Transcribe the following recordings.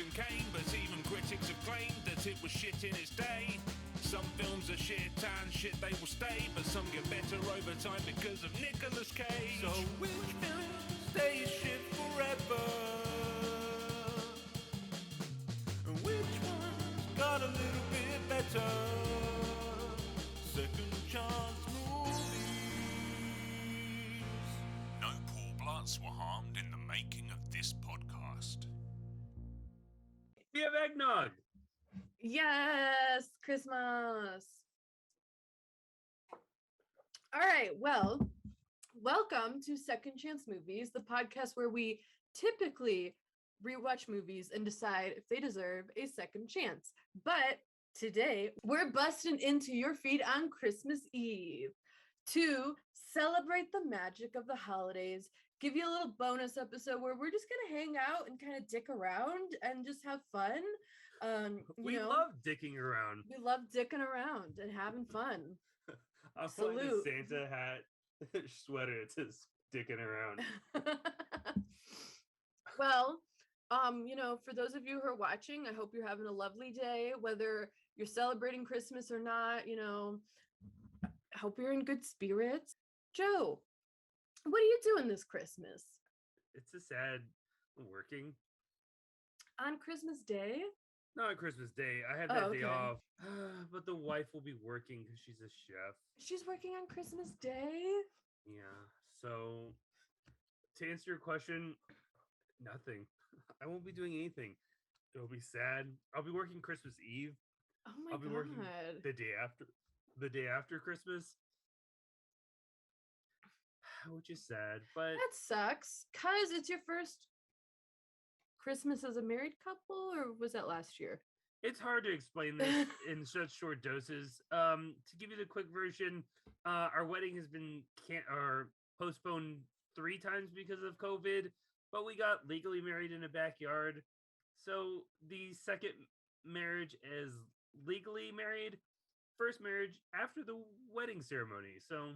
Citizen Kane, but even critics have claimed that it was shit in its day. Some films are shit and shit they will stay, but some get better over time because of Nicolas Cage. So which film stays shit forever? And which one's got a little bit better? Second chance movies. No poor bloods were harmed in the making of this podcast. We have eggnog. Yes, Christmas. All right, well, welcome to Second Chance Movies, the podcast where we typically rewatch movies and decide if they deserve a second chance. But today, we're busting into your feed on Christmas Eve to celebrate the magic of the holidays, give you a little bonus episode where we're just gonna hang out and kind of dick around and just have fun. We love dicking around. We love dicking around and having fun. I'm wearing a Santa hat sweater. It says dicking around. Well, for those of you who are watching, I hope you're having a lovely day, whether you're celebrating Christmas or not. I hope you're in good spirits. Joe, what are you doing this Christmas? It's a sad working. On Christmas Day? Not on Christmas Day. I have that day okay. off. But the wife will be working because she's a chef. She's working on Christmas Day? Yeah. So to answer your question, nothing. I won't be doing anything. It'll be sad. I'll be working Christmas Eve. Oh my I'll be working the day after Christmas. Which is sad, but that sucks. Cause it's your first Christmas as a married couple, or was that last year? It's hard to explain this in such short doses. To give you the quick version, our wedding has been postponed 3 times because of COVID, but we got legally married in a backyard. So the second marriage is legally married, first marriage after the wedding ceremony. So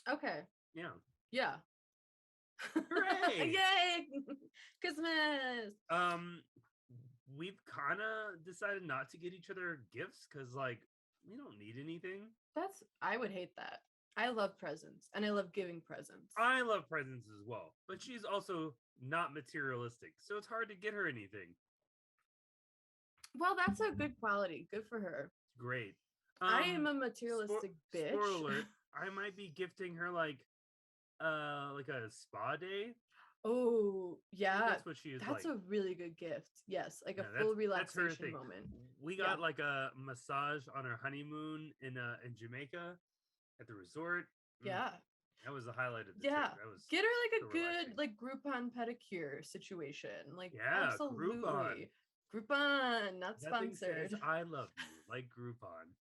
okay. Yeah. Hooray! Yay! Christmas. We've kind of decided not to get each other gifts because, we don't need anything. I would hate that. I love presents and I love giving presents. I love presents as well, but she's also not materialistic, so it's hard to get her anything. Well, that's a good quality. Good for her. Great. I am a materialistic bitch. Spoiler alert, I might be gifting her like a spa day. Oh, yeah. That's what she is. That's like. a really good gift. Yes, like a full relaxation moment. We got like a massage on our honeymoon in Jamaica at the resort. Yeah. That was the highlight of the trip. That was Get her like a relaxing. good like Groupon pedicure situation. Like absolutely. Groupon, not that sponsored. Thing says, I love you, like Groupon.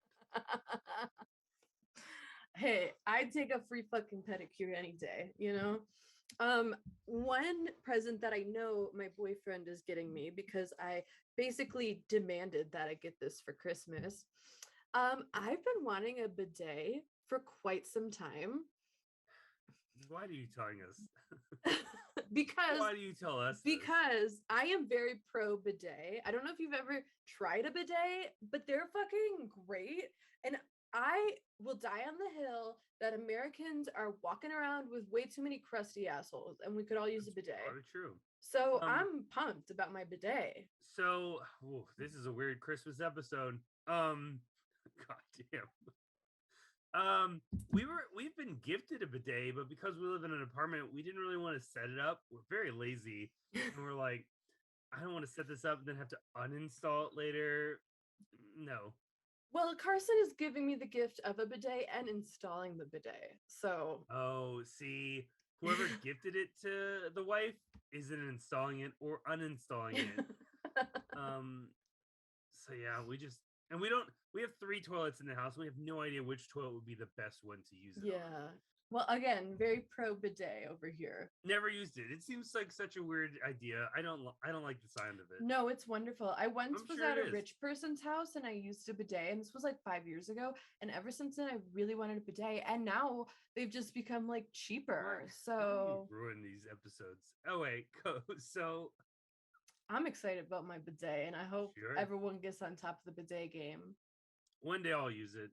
Hey, I'd take a free fucking pedicure any day, One present that I know my boyfriend is getting me because I basically demanded that I get this for Christmas. I've been wanting a bidet for quite some time. Why are you telling us? Because why do you tell us this? Because I am very pro bidet. I don't know if you've ever tried a bidet, but they're fucking great. And I will die on the hill that Americans are walking around with way too many crusty assholes, and we could all use a bidet. Probably true. So I'm pumped about my bidet. So this is a weird Christmas episode. God damn. We've been gifted a bidet, but because we live in an apartment, we didn't really want to set it up. We're very lazy, and we're like, I don't want to set this up and then have to uninstall it later. No. Well, Carson is giving me the gift of a bidet and installing the bidet. So see, whoever gifted it to the wife isn't installing it or uninstalling it. So yeah, we have 3 toilets in the house. We have no idea which toilet would be the best one to use it on. Well, again, very pro bidet over here. Never used it. It seems like such a weird idea. I don't like the sound of it. No, it's wonderful. I once was at a rich person's house and I used a bidet, and this was like 5 years ago. And ever since then, I really wanted a bidet. And now they've just become like cheaper. So ruin these episodes. Oh wait, go. So I'm excited about my bidet, and I hope Sure. everyone gets on top of the bidet game. One day I'll use it.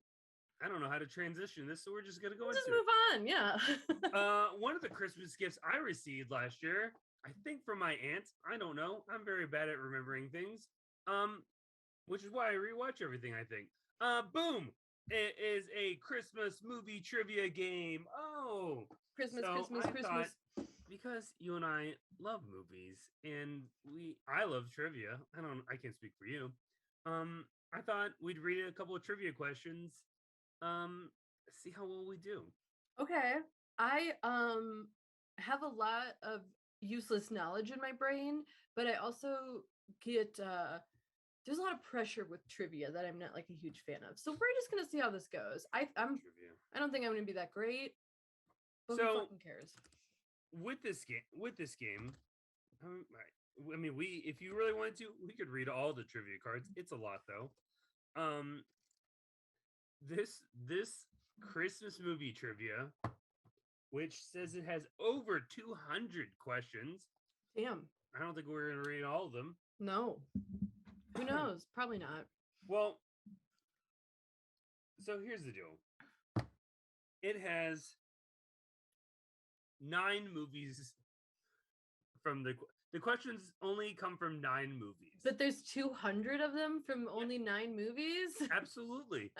I don't know how to transition this, so we're just gonna go Just into move on, yeah. it. One of the Christmas gifts I received last year, I think from my aunt. I don't know. I'm very bad at remembering things. Which is why I rewatch everything. I think. Boom! It is a Christmas movie trivia game. Oh, Christmas, so Christmas, I Christmas. thought, because you and I love movies and I love trivia. I can't speak for you. I thought we'd read a couple of trivia questions. See how well we do. Okay. I have a lot of useless knowledge in my brain, but I also get there's a lot of pressure with trivia that I'm not like a huge fan of. So we're just gonna see how this goes. Trivia. I don't think I'm gonna be that great. But So- who fucking cares? With this game, I mean, if you really wanted to, we could read all the trivia cards. It's a lot though. This Christmas movie trivia, which says it has over 200 questions. Damn. I don't think we're gonna read all of them. No. Who knows? Probably not. Well, so here's the deal. It has 9 movies from the questions only come from 9 movies. But there's 200 of them from only 9 movies? Absolutely.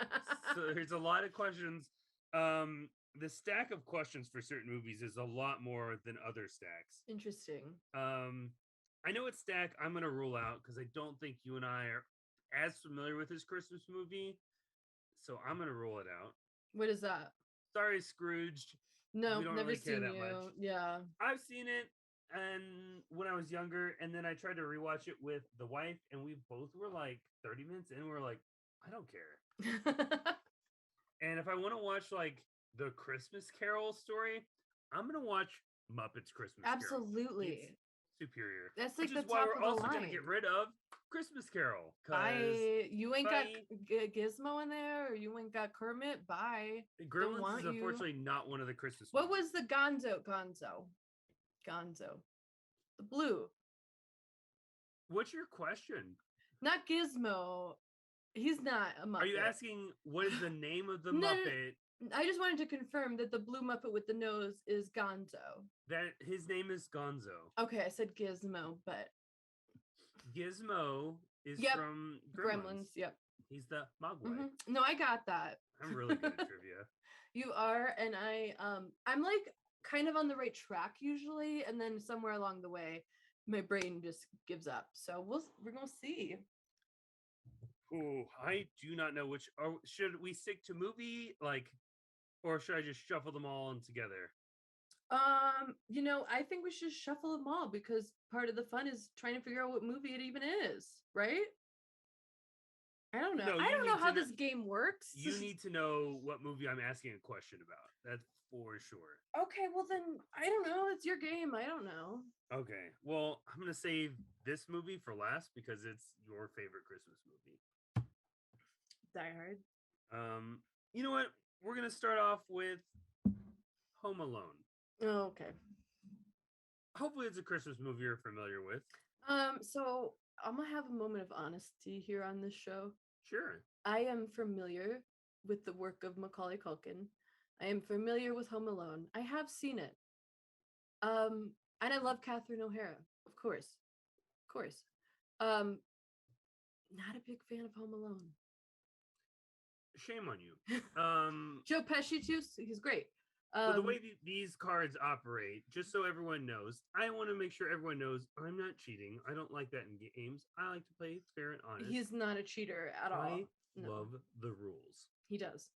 So there's a lot of questions. The stack of questions for certain movies is a lot more than other stacks. Interesting. I know what stack I'm going to rule out because I don't think you and I are as familiar with this Christmas movie. So I'm going to rule it out. What is that? Sorry, Scrooged. No, We don't never really care seen that you. much. Yeah. I've seen it and when I was younger, and then I tried to rewatch it with the wife, and we both were like 30 minutes in, we're like, I don't care. And if I want to watch like the Christmas Carol story, I'm gonna watch Muppets Christmas Carol. Absolutely. It's superior. That's like Which the is why top we're of the also line. gonna get rid of Christmas Carol. You ain't got bye. Gizmo in there, or you ain't got Kermit. Bye. Gremlins want is you. unfortunately not one of the Christmas What movies. was the Gonzo? The blue. What's your question? Not Gizmo. He's not a Muppet. Are you asking what is the name of the No, Muppet? I just wanted to confirm that the blue Muppet with the nose is Gonzo. That his name is Gonzo. Okay, I said Gizmo, but Gizmo is Yep. from Gremlins. Yep. He's the Mogwai. Mhm. No, I got that. I'm really good at trivia. You are, and I'm like kind of on the right track usually, and then somewhere along the way, my brain just gives up. So we're gonna see. Oh, I do not know which. Should we stick to movie, or should I just shuffle them all in together? I think we should shuffle them all because part of the fun is trying to figure out what movie it even is, right? I don't know. No, I you don't know need how to this game works. You need to know what movie I'm asking a question about. That's for sure. Okay, well then I don't know. It's your game. I don't know. Okay. Well, I'm gonna save this movie for last because it's your favorite Christmas movie. Die Hard. You know what? We're gonna start off with Home Alone. Oh, okay. Hopefully, it's a Christmas movie you're familiar with. So I'm gonna have a moment of honesty here on this show. Sure. I am familiar with the work of Macaulay Culkin. I am familiar with Home Alone. I have seen it. And I love Catherine O'Hara, of course. Of course. Not a big fan of Home Alone. Shame on you. Joe Pesci too. He's great. So the way these cards operate, just so everyone knows, I want to make sure everyone knows I'm not cheating. I don't like that in games. I like to play fair and honest. He's not a cheater at all. I No. love the rules. He does.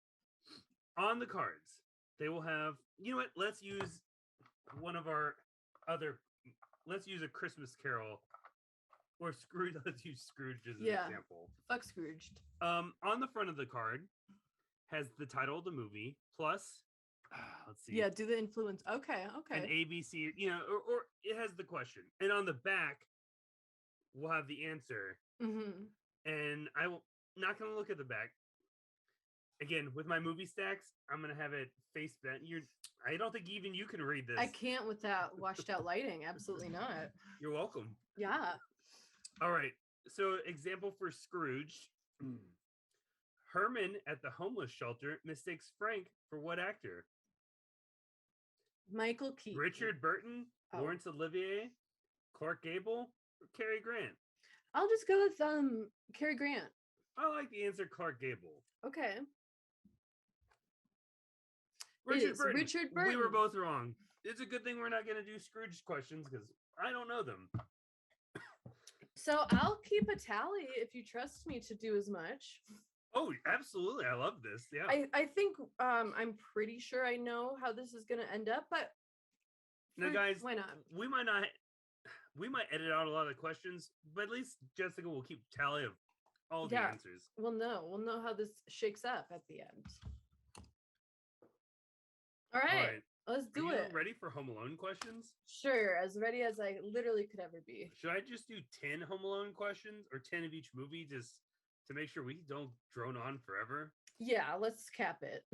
On the cards, they will have, you know what? Let's use let's use a Christmas Carol or Scrooge. Let's use Scrooge as an example. Fuck Scrooged. On the front of the card has the title of the movie plus, let's see. Yeah, do the influence. Okay. An ABC, or it has the question. And on the back, we'll have the answer. Mm-hmm. And I will not going to look at the back. Again, with my movie stacks, I'm going to have it face bent. I don't think even you can read this. I can't with that washed out lighting. Absolutely not. You're welcome. Yeah. All right. So, example for Scrooge. Herman at the homeless shelter mistakes Frank for what actor? Michael Keaton. Richard Burton, Oh. Laurence Olivier, Clark Gable, or Cary Grant? I'll just go with Cary Grant. I like the answer Clark Gable. Okay. Richard Burton. Richard Burton. We were both wrong. It's a good thing we're not going to do Scrooge questions because I don't know them. So I'll keep a tally if you trust me to do as much. Oh, absolutely. I love this. Yeah. I think I'm pretty sure I know how this is going to end up, but now, guys, why not? We might edit out a lot of questions, but at least Jessica will keep tally of all the answers. We'll know how this shakes up at the end. All right. Let's do it. Ready for Home Alone questions? Sure, as ready as I literally could ever be. Should I just do 10 Home Alone questions or 10 of each movie just to make sure we don't drone on forever? Yeah, let's cap it.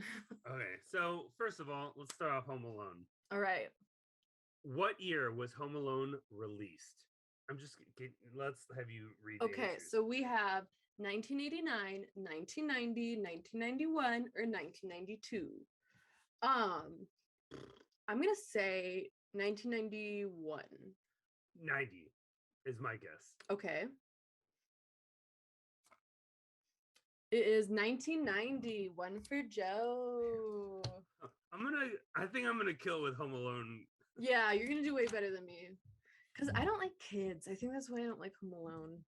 Okay, so first of all, let's start off Home Alone. All right. What year was Home Alone released? Let's have you read. Okay, so we have 1989, 1990, 1991, or 1992. I'm gonna say 1991. 90 is my guess. Okay. It is 1990. One for Joe. I think I'm gonna kill with Home Alone. Yeah, you're gonna do way better than me. Because I don't like kids. I think that's why I don't like Home Alone.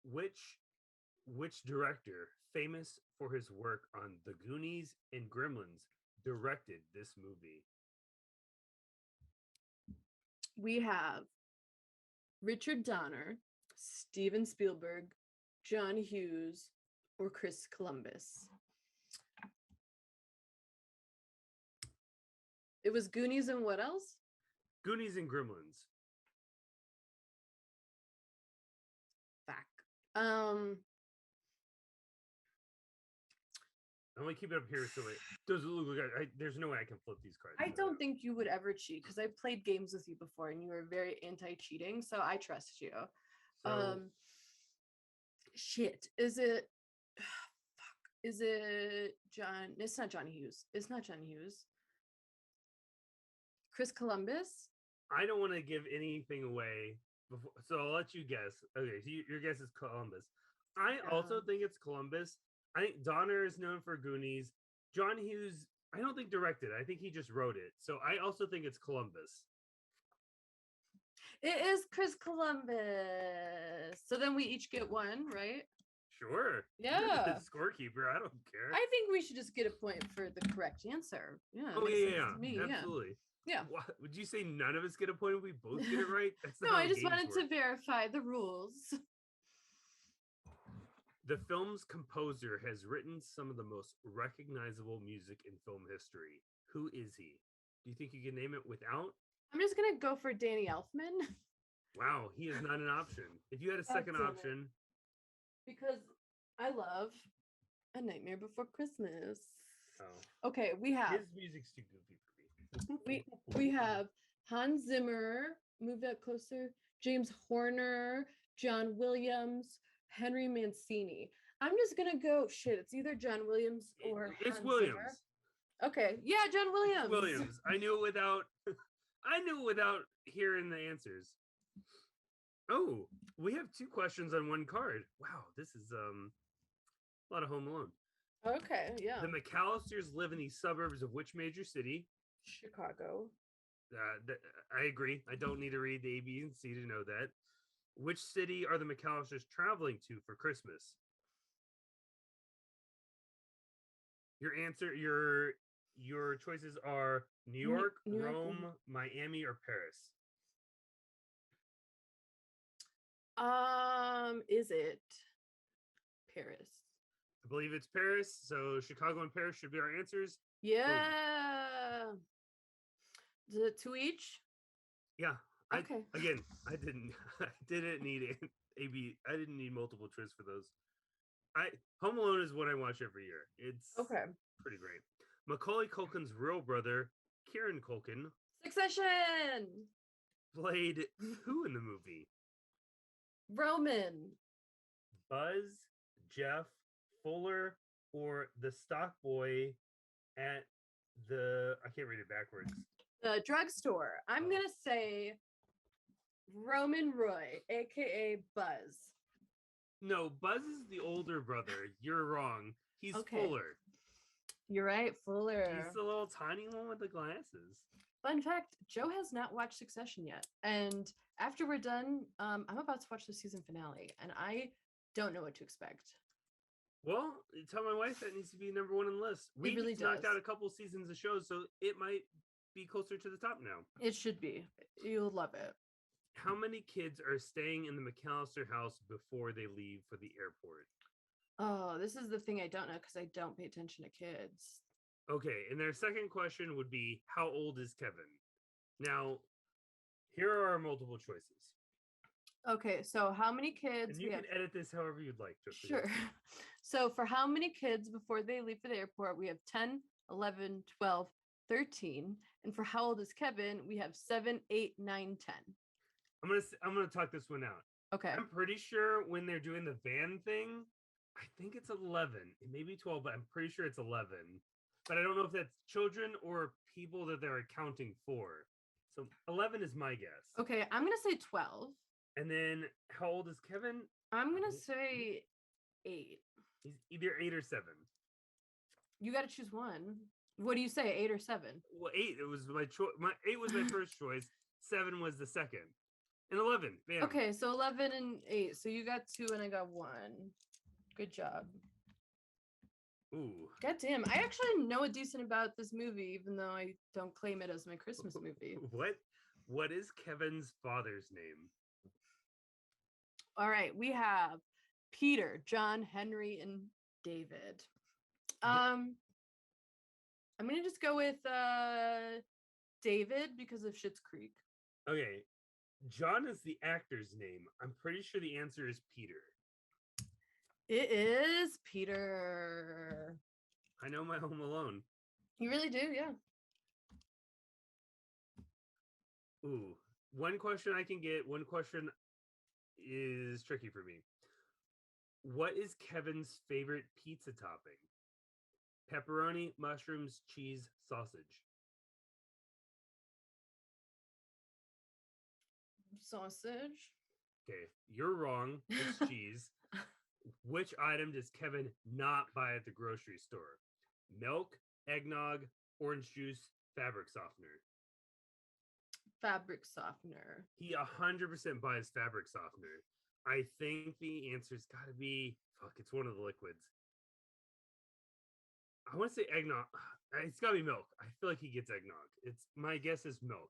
Which director, famous for his work on The Goonies and Gremlins, directed this movie? We have Richard Donner, Steven Spielberg, John Hughes, or Chris Columbus. It was Goonies and what else? Goonies and Gremlins. Fuck. I'm gonna keep it up here so it doesn't look like there's no way I can flip these cards. I don't think you would ever cheat because I played games with you before and you were very anti-cheating, so I trust you. So, shit. Is it fuck. Is it John? It's not John Hughes. It's not John Hughes. Chris Columbus? I don't want to give anything away before, so I'll let you guess. Okay, so your guess is Columbus. I also think it's Columbus. I think Donner is known for Goonies. John Hughes, I don't think directed. I think he just wrote it. So I also think it's Columbus. It is Chris Columbus. So then we each get one, right? Sure. Yeah. You're the scorekeeper. I don't care. I think we should just get a point for the correct answer. Yeah. Oh, yeah. Me. Absolutely. Yeah. What, would you say none of us get a point if we both get it right? That's not No, how I just games wanted work. to verify the rules. The film's composer has written some of the most recognizable music in film history. Who is he? Do you think you can name it without? I'm just going to go for Danny Elfman. Wow, he is not an option. If you had a second option. Because I love A Nightmare Before Christmas. Oh. Okay, we have... His music's too goofy for me. we have Hans Zimmer, move that closer, James Horner, John Williams, Henry Mancini. I'm just gonna go it's either John Williams or It's Hans Williams. Zimmer. Okay, yeah, John Williams. Williams. I knew it without hearing the answers. Oh, we have two questions on one card. Wow, this is a lot of Home Alone. Okay, yeah. The McAllisters live in the suburbs of which major city? Chicago. I agree. I don't need to read the A, B, and C to know that. Which city are the McAllisters traveling to for Christmas? Your answer, your choices are New York, Rome, Miami, or Paris. Is it Paris? I believe it's Paris. So Chicago and Paris should be our answers. Yeah. Is it two each? Yeah. Okay. I didn't need A-B. I didn't need multiple choice for those. Home Alone is what I watch every year. It's okay. Pretty great. Macaulay Culkin's real brother, Kieran Culkin, Succession. played who in the movie? Roman. Buzz, Jeff, Fuller, or the stock boy at the, I can't read it backwards. The drugstore. I'm going to say Roman Roy, aka Buzz. No, Buzz is the older brother. You're wrong. He's Okay. Fuller. You're right, Fuller. He's the little tiny one with the glasses. Fun fact, Joe has not watched Succession yet. And after we're done, I'm about to watch the season finale, and I don't know what to expect. Well, tell my wife that needs to be number one on the list. We really knocked does. out a couple seasons of shows, so it might be closer to the top now. It should be. You'll love it. How many kids are staying in the McAllister house before they leave for the airport? Oh, this is the thing I don't know because I don't pay attention to kids. Okay, and their second question would be, how old is Kevin? Now, here are our multiple choices. Okay, so how many kids? And you can edit this however you'd like. Just Sure. So for how many kids before they leave for the airport, we have 10, 11, 12, 13. And for how old is Kevin, we have 7, 8, 9, 10. I'm gonna talk this one out. Okay. I'm pretty sure when they're doing the van thing, I think it's 11. It may be 12, but I'm pretty sure it's 11. But I don't know if that's children or people that they're accounting for. So 11 is my guess. Okay, I'm going to say 12. And then how old is Kevin? I'm going to say 8. He's either 8 or 7. You got to choose one. What do you say, 8 or 7? Well, 8, it was my choice. 8 was my first choice. 7 was the second. And 11. Bam. Okay, so 11 and 8. So you got 2 and I got 1. Good job. Ooh. God damn. I actually know a decent about this movie, even though I don't claim it as my Christmas movie. What is Kevin's father's name? All right, we have Peter, John, Henry, and David. I'm gonna just go with David because of Schitt's Creek. Okay. John is the actor's name. I'm pretty sure the answer is Peter. It is Peter. I know my Home Alone. You really do, yeah. Ooh. One question I can get, one question is tricky for me. What is Kevin's favorite pizza topping? Pepperoni, mushrooms, cheese, sausage. Sausage. Okay, you're wrong. It's cheese. Which item does Kevin not buy at the grocery store? Milk, eggnog, orange juice, fabric softener. Fabric softener. He 100% buys fabric softener. I think the answer's got to be, it's one of the liquids. I want to say eggnog. It's got to be milk. I feel like he gets eggnog. My guess is milk.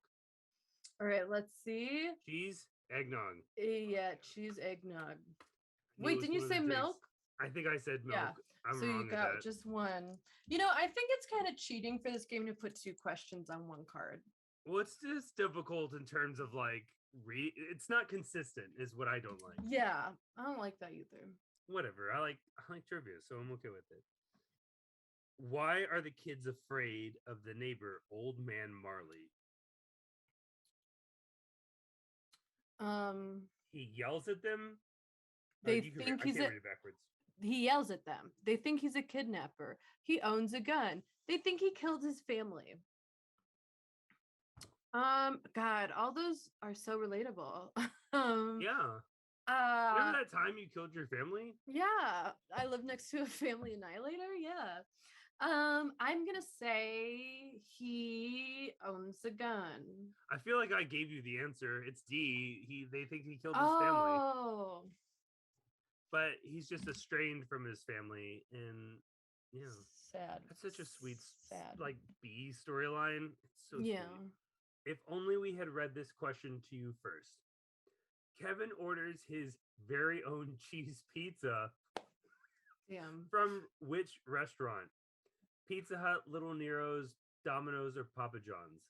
All right, let's see. Cheese, eggnog. Yeah, cheese, eggnog. Wait, didn't you say milk? I think I said milk. Yeah. I'm so wrong you got that. just one. You know, I think it's kind of cheating for this game to put 2 questions on 1 card. Well, it's just difficult in terms of like it's not consistent is what I don't like. Yeah, I don't like that either. Whatever. I like trivia, so I'm okay with it. Why are the kids afraid of the neighbor, Old Man Marley? He yells at them. They think he's I can't read it backwards. He yells at them. They think he's a kidnapper. He owns a gun. They think he killed his family. God, all those are so relatable. Yeah. Remember that time you killed your family? Yeah, I live next to a family annihilator. Yeah. I'm gonna say he owns a gun. I feel like I gave you the answer. It's D. They think he killed his family. Oh. But he's just estranged from his family, and yeah. Sad. That's such a sweet sad like B storyline. It's so yeah. sweet. If only we had read this question to you first. Kevin orders his very own cheese pizza. Damn. From which restaurant? Pizza Hut, Little Nero's, Domino's, or Papa John's?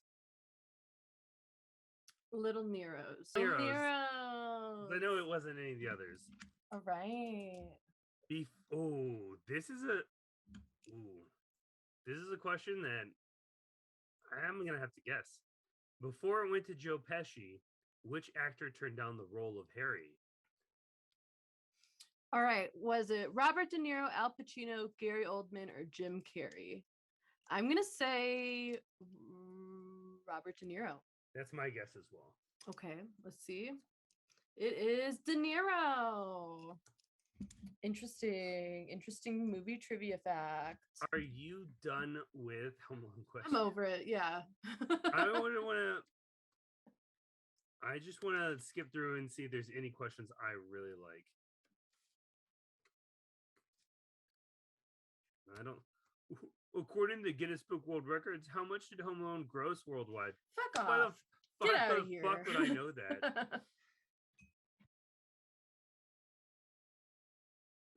Little Nero's. Nero's. Nero's. I know it wasn't any of the others. All right. This is a question that I'm gonna have to guess. Before it went to Joe Pesci, which actor turned down the role of Harry? All right. Was it Robert De Niro, Al Pacino, Gary Oldman, or Jim Carrey? I'm going to say Robert De Niro. That's my guess as well. Okay, let's see. It is De Niro. Interesting movie trivia fact. Are you done with Home Alone questions? I'm over it. Yeah. I just want to skip through and see if there's any questions I really like. I don't. According to Guinness Book World Records, how much did Home Alone gross worldwide? Fuck off. Get out of here. Fuck would I know that?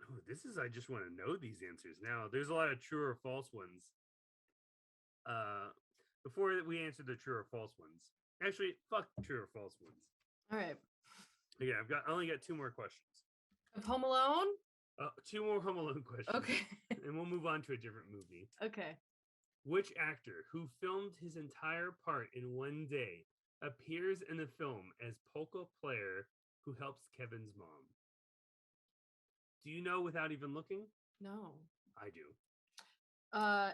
Oh, I just want to know these answers now. There's a lot of true or false ones. Before we answer the true or false ones. Actually, fuck true or false ones. All right. Yeah, I only got 2 more questions. Of Home Alone? 2 more Home Alone questions. Okay. And we'll move on to a different movie. Okay. Which actor who filmed his entire part in one day appears in the film as polka player who helps Kevin's mom? Do you know without even looking? No. I do.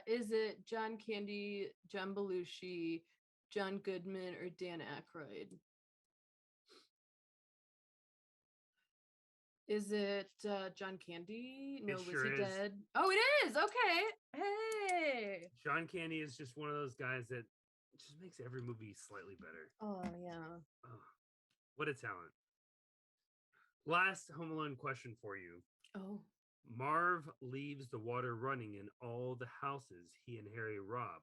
Is it John Candy, John Belushi, John Goodman, or Dan Aykroyd? Is it John Candy? No, was he dead? Oh, it is. Okay. Hey. John Candy is just one of those guys that just makes every movie slightly better. Oh, yeah. Oh, what a talent. Last Home Alone question for you. Oh. Marv leaves the water running in all the houses he and Harry rob,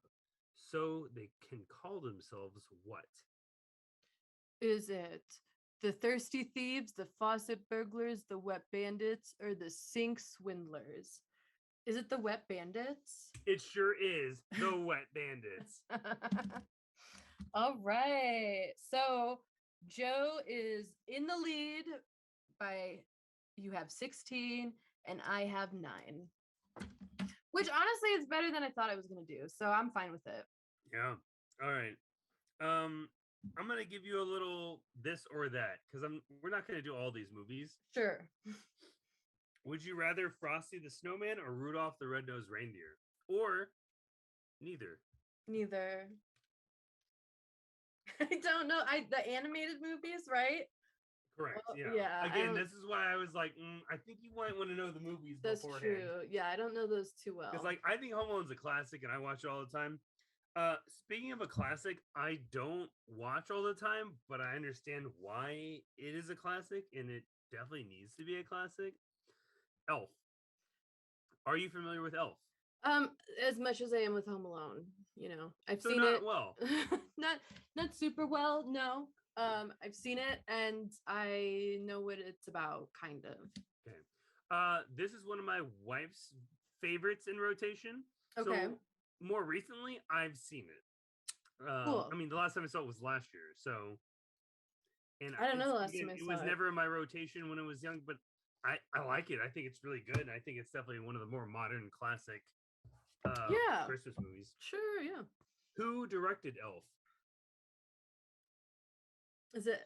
so they can call themselves what? Is it the Thirsty Thieves, the Faucet Burglars, the Wet Bandits, or the Sink Swindlers? Is it the Wet Bandits? It sure is the Wet Bandits. All right. So Joe is in the lead by, you have 16 and I have 9. Which honestly is better than I thought I was going to do. So I'm fine with it. Yeah. All right. I'm going to give you a little this or that because we're not going to do all these movies. Sure. Would you rather Frosty the Snowman or Rudolph the Red-Nosed Reindeer? Or neither? Neither. I don't know. The animated movies, right? Correct. Well, yeah. Yeah. Again, this is why I was like, I think you might want to know the movies That's beforehand. true. Yeah, I don't know those too well. Because I think Home Alone's a classic and I watch it all the time. Speaking of a classic, I don't watch all the time, but I understand why it is a classic and it definitely needs to be a classic. Elf. Are you familiar with Elf? As much as I am with Home Alone, I've so seen not it. Well, not super well. No. I've seen it and I know what it's about, kind of. Okay. This is one of my wife's favorites in rotation. Okay. So more recently, I've seen it. Cool. I mean, the last time I saw it was last year. So, and I don't know the last time I it saw was it. never in my rotation when I was young, but I like it. I think it's really good. I think it's definitely one of the more modern classic Christmas movies. Sure, yeah. Who directed Elf? Is it?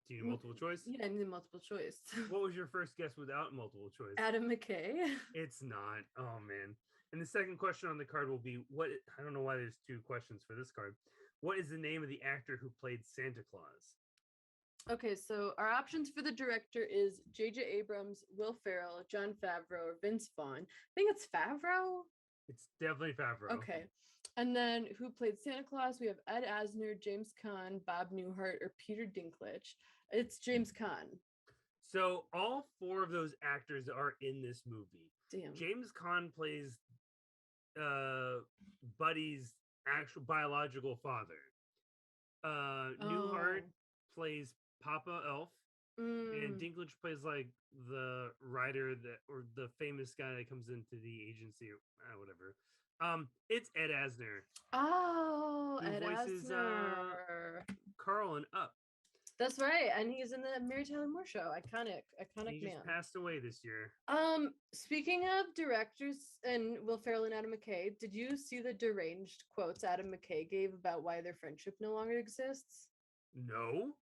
Do you need multiple choice? Yeah, I need multiple choice. What was your first guess without multiple choice? Adam McKay. It's not. Oh, man. And the second question on the card will be, I don't know why there's 2 questions for this card. What is the name of the actor who played Santa Claus? Okay, so our options for the director is J.J. Abrams, Will Ferrell, Jon Favreau, or Vince Vaughn. I think it's Favreau. It's definitely Favreau. Okay. And then who played Santa Claus? We have Ed Asner, James Caan, Bob Newhart, or Peter Dinklage. It's James Caan. So all 4 of those actors are in this movie. Damn. James Caan plays Buddy's actual biological father. Newhart plays Papa Elf. And Dinklage plays like the writer or the famous guy that comes into the agency or whatever. It's Ed Asner. Oh, who Ed voices Asner. Carl in Up. That's right, and he's in the Mary Tyler Moore Show. Iconic He just man. passed away this year. Speaking of directors and Will Ferrell and Adam McKay, did you see the deranged quotes Adam McKay gave about why their friendship no longer exists? No.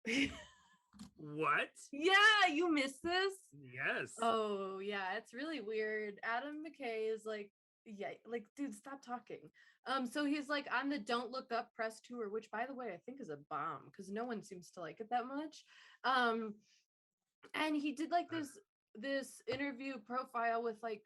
What? Yeah, you missed this? Yes. Oh, yeah, it's really weird. Adam McKay is like, yeah, like, dude, stop talking. So he's like on the Don't Look Up press tour, which by the way, I think is a bomb because no one seems to like it that much. And he did like this interview profile with like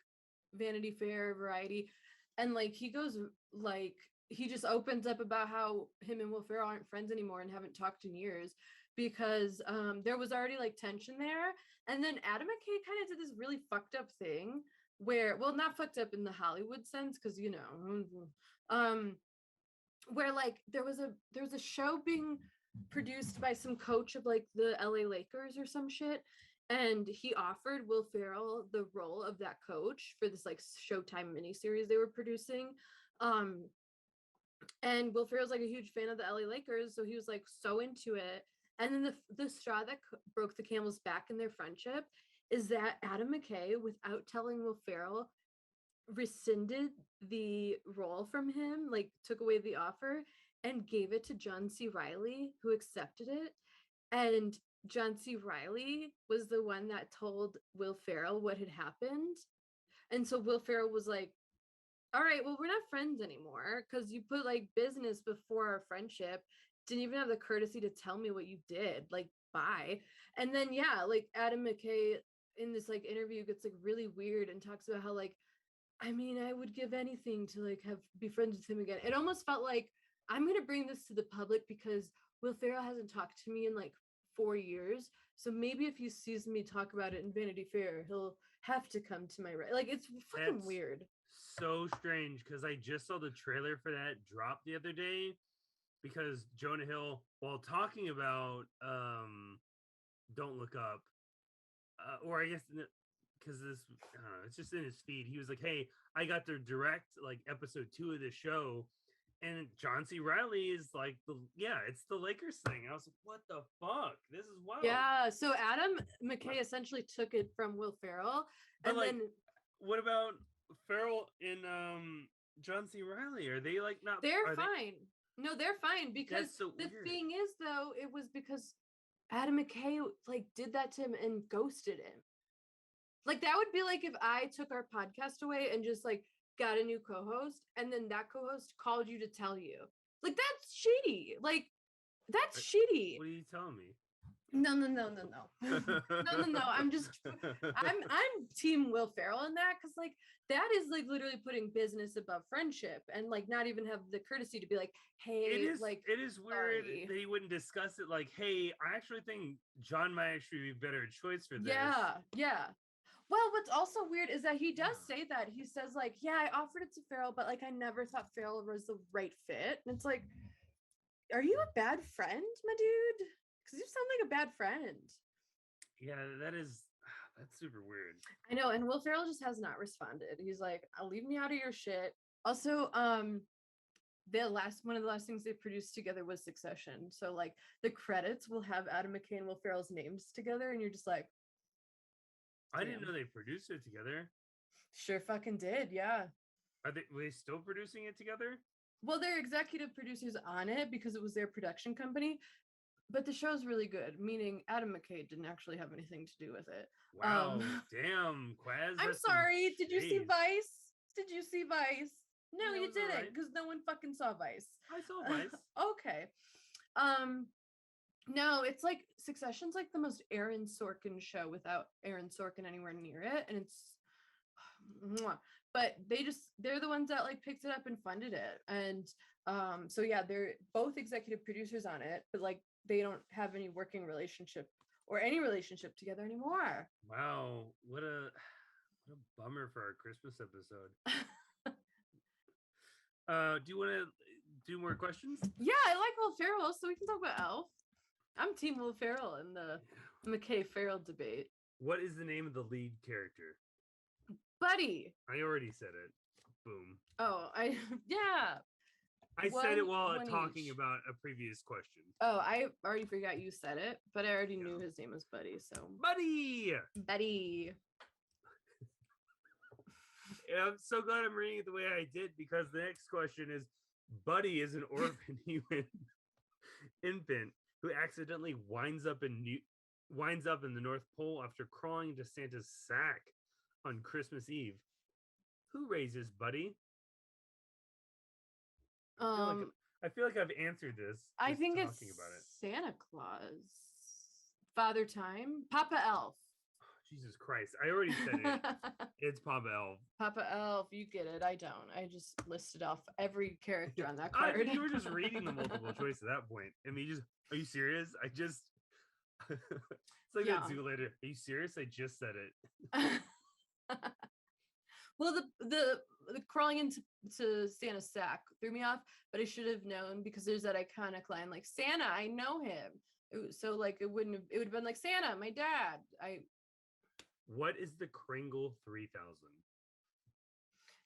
Vanity Fair, Variety, and like he goes like he just opens up about how him and Will Ferrell aren't friends anymore and haven't talked in years because there was already like tension there. And then Adam McKay kind of did this really fucked up thing where, well, not fucked up in the Hollywood sense, because you know, where like there was a show being produced by some coach of like the LA Lakers or some shit, and he offered Will Ferrell the role of that coach for this like Showtime miniseries they were producing. And Will Ferrell's like a huge fan of the LA Lakers, so he was like so into it. And then the straw that broke the camel's back in their friendship is that Adam McKay, without telling Will Ferrell, rescinded the role from him, like took away the offer and gave it to John C. Reilly, who accepted it. And John C. Reilly was the one that told Will Ferrell what had happened. And so Will Ferrell was like, all right, well, we're not friends anymore because you put like business before our friendship. Didn't even have the courtesy to tell me what you did. Like, bye. And then, yeah, like Adam McKay in this like interview gets like really weird and talks about how like, I mean, I would give anything to like be friends with him again. It almost felt like I'm gonna bring this to the public because Will Ferrell hasn't talked to me in like 4 years. So maybe if he sees me talk about it in Vanity Fair, he'll have to come to my like. It's fucking That's weird. So strange because I just saw the trailer for that drop the other day because Jonah Hill, while talking about Don't Look Up, or I guess because this, I don't know, it's just in his feed. He was like, "Hey, I got to direct like episode 2 of the show," and John C. Reilly is like, it's the Lakers thing. I was like, "What the fuck? This is wild." Yeah. So Adam McKay essentially took it from Will Ferrell, but and like, then what about Ferrell and John C. Reilly? Are they like not? They're fine. No, they're fine because so the weird. thing is, though, it was because Adam McKay like did that to him and ghosted him. Like that would be like if I took our podcast away and just like got a new co-host and then that co-host called you to tell you. Like that's shitty. Like that's shitty. What are you telling me? No. No. I'm team Will Ferrell in that because like that is like literally putting business above friendship and like not even have the courtesy to be like, hey, it is like it is weird sorry. that he wouldn't discuss it. Like, hey, I actually think John might actually be a better choice for this. Yeah. Well, what's also weird is that he does say that. He says like, yeah, I offered it to Ferrell, but like I never thought Ferrell was the right fit. And it's like, are you a bad friend, my dude? Because you sound like a bad friend. Yeah, that's super weird. I know, and Will Ferrell just has not responded. He's like, "I'll leave me out of your shit." Also, one of the last things they produced together was Succession. So like the credits will have Adam McKay and Will Ferrell's names together, and you're just like, I didn't know they produced it together. Sure fucking did, yeah. Were they still producing it together? Well, they're executive producers on it because it was their production company. But the show's really good, meaning Adam McKay didn't actually have anything to do with it. Wow, damn, Kwazz. I'm sorry. Did you see Vice? Did you see Vice? No, Yeah, you didn't, because no one fucking saw Vice. I saw Vice. Okay. No, it's like Succession's like the most Aaron Sorkin show without Aaron Sorkin anywhere near it, and it's but they're the ones that like picked it up and funded it. And so yeah, they're both executive producers on it, but like they don't have any working relationship or any relationship together anymore. Wow, what a bummer for our Christmas episode. Do you want to do more questions? Yeah, I like Will Ferrell, so we can talk about Elf. I'm team Will Ferrell in the McKay Ferrell debate. What is the name of the lead character? Buddy. I already said it. Boom. Oh, yeah. I said it while talking about a previous question. Oh, I already forgot you said it, but I already knew his name was Buddy. So Buddy. Yeah, I'm so glad I'm reading it the way I did because the next question is: Buddy is an orphan human infant who accidentally winds up in winds up in the North Pole after crawling into Santa's sack on Christmas Eve. Who raises Buddy? I feel like I've answered this. I think it's about it. Santa Claus. Father Time. Papa Elf. Jesus Christ. I already said it. It's Papa Elf. Papa Elf. You get it. I don't. I just listed off every character on that card. You were just reading the multiple choice at that point. I mean, are you serious? It's like that Zoolander. Are you serious? I just said it. Well, the crawling into Santa's sack threw me off, but I should have known because there's that iconic line like Santa, I know him. So like it would have been like Santa, my dad. What is the Kringle 3000?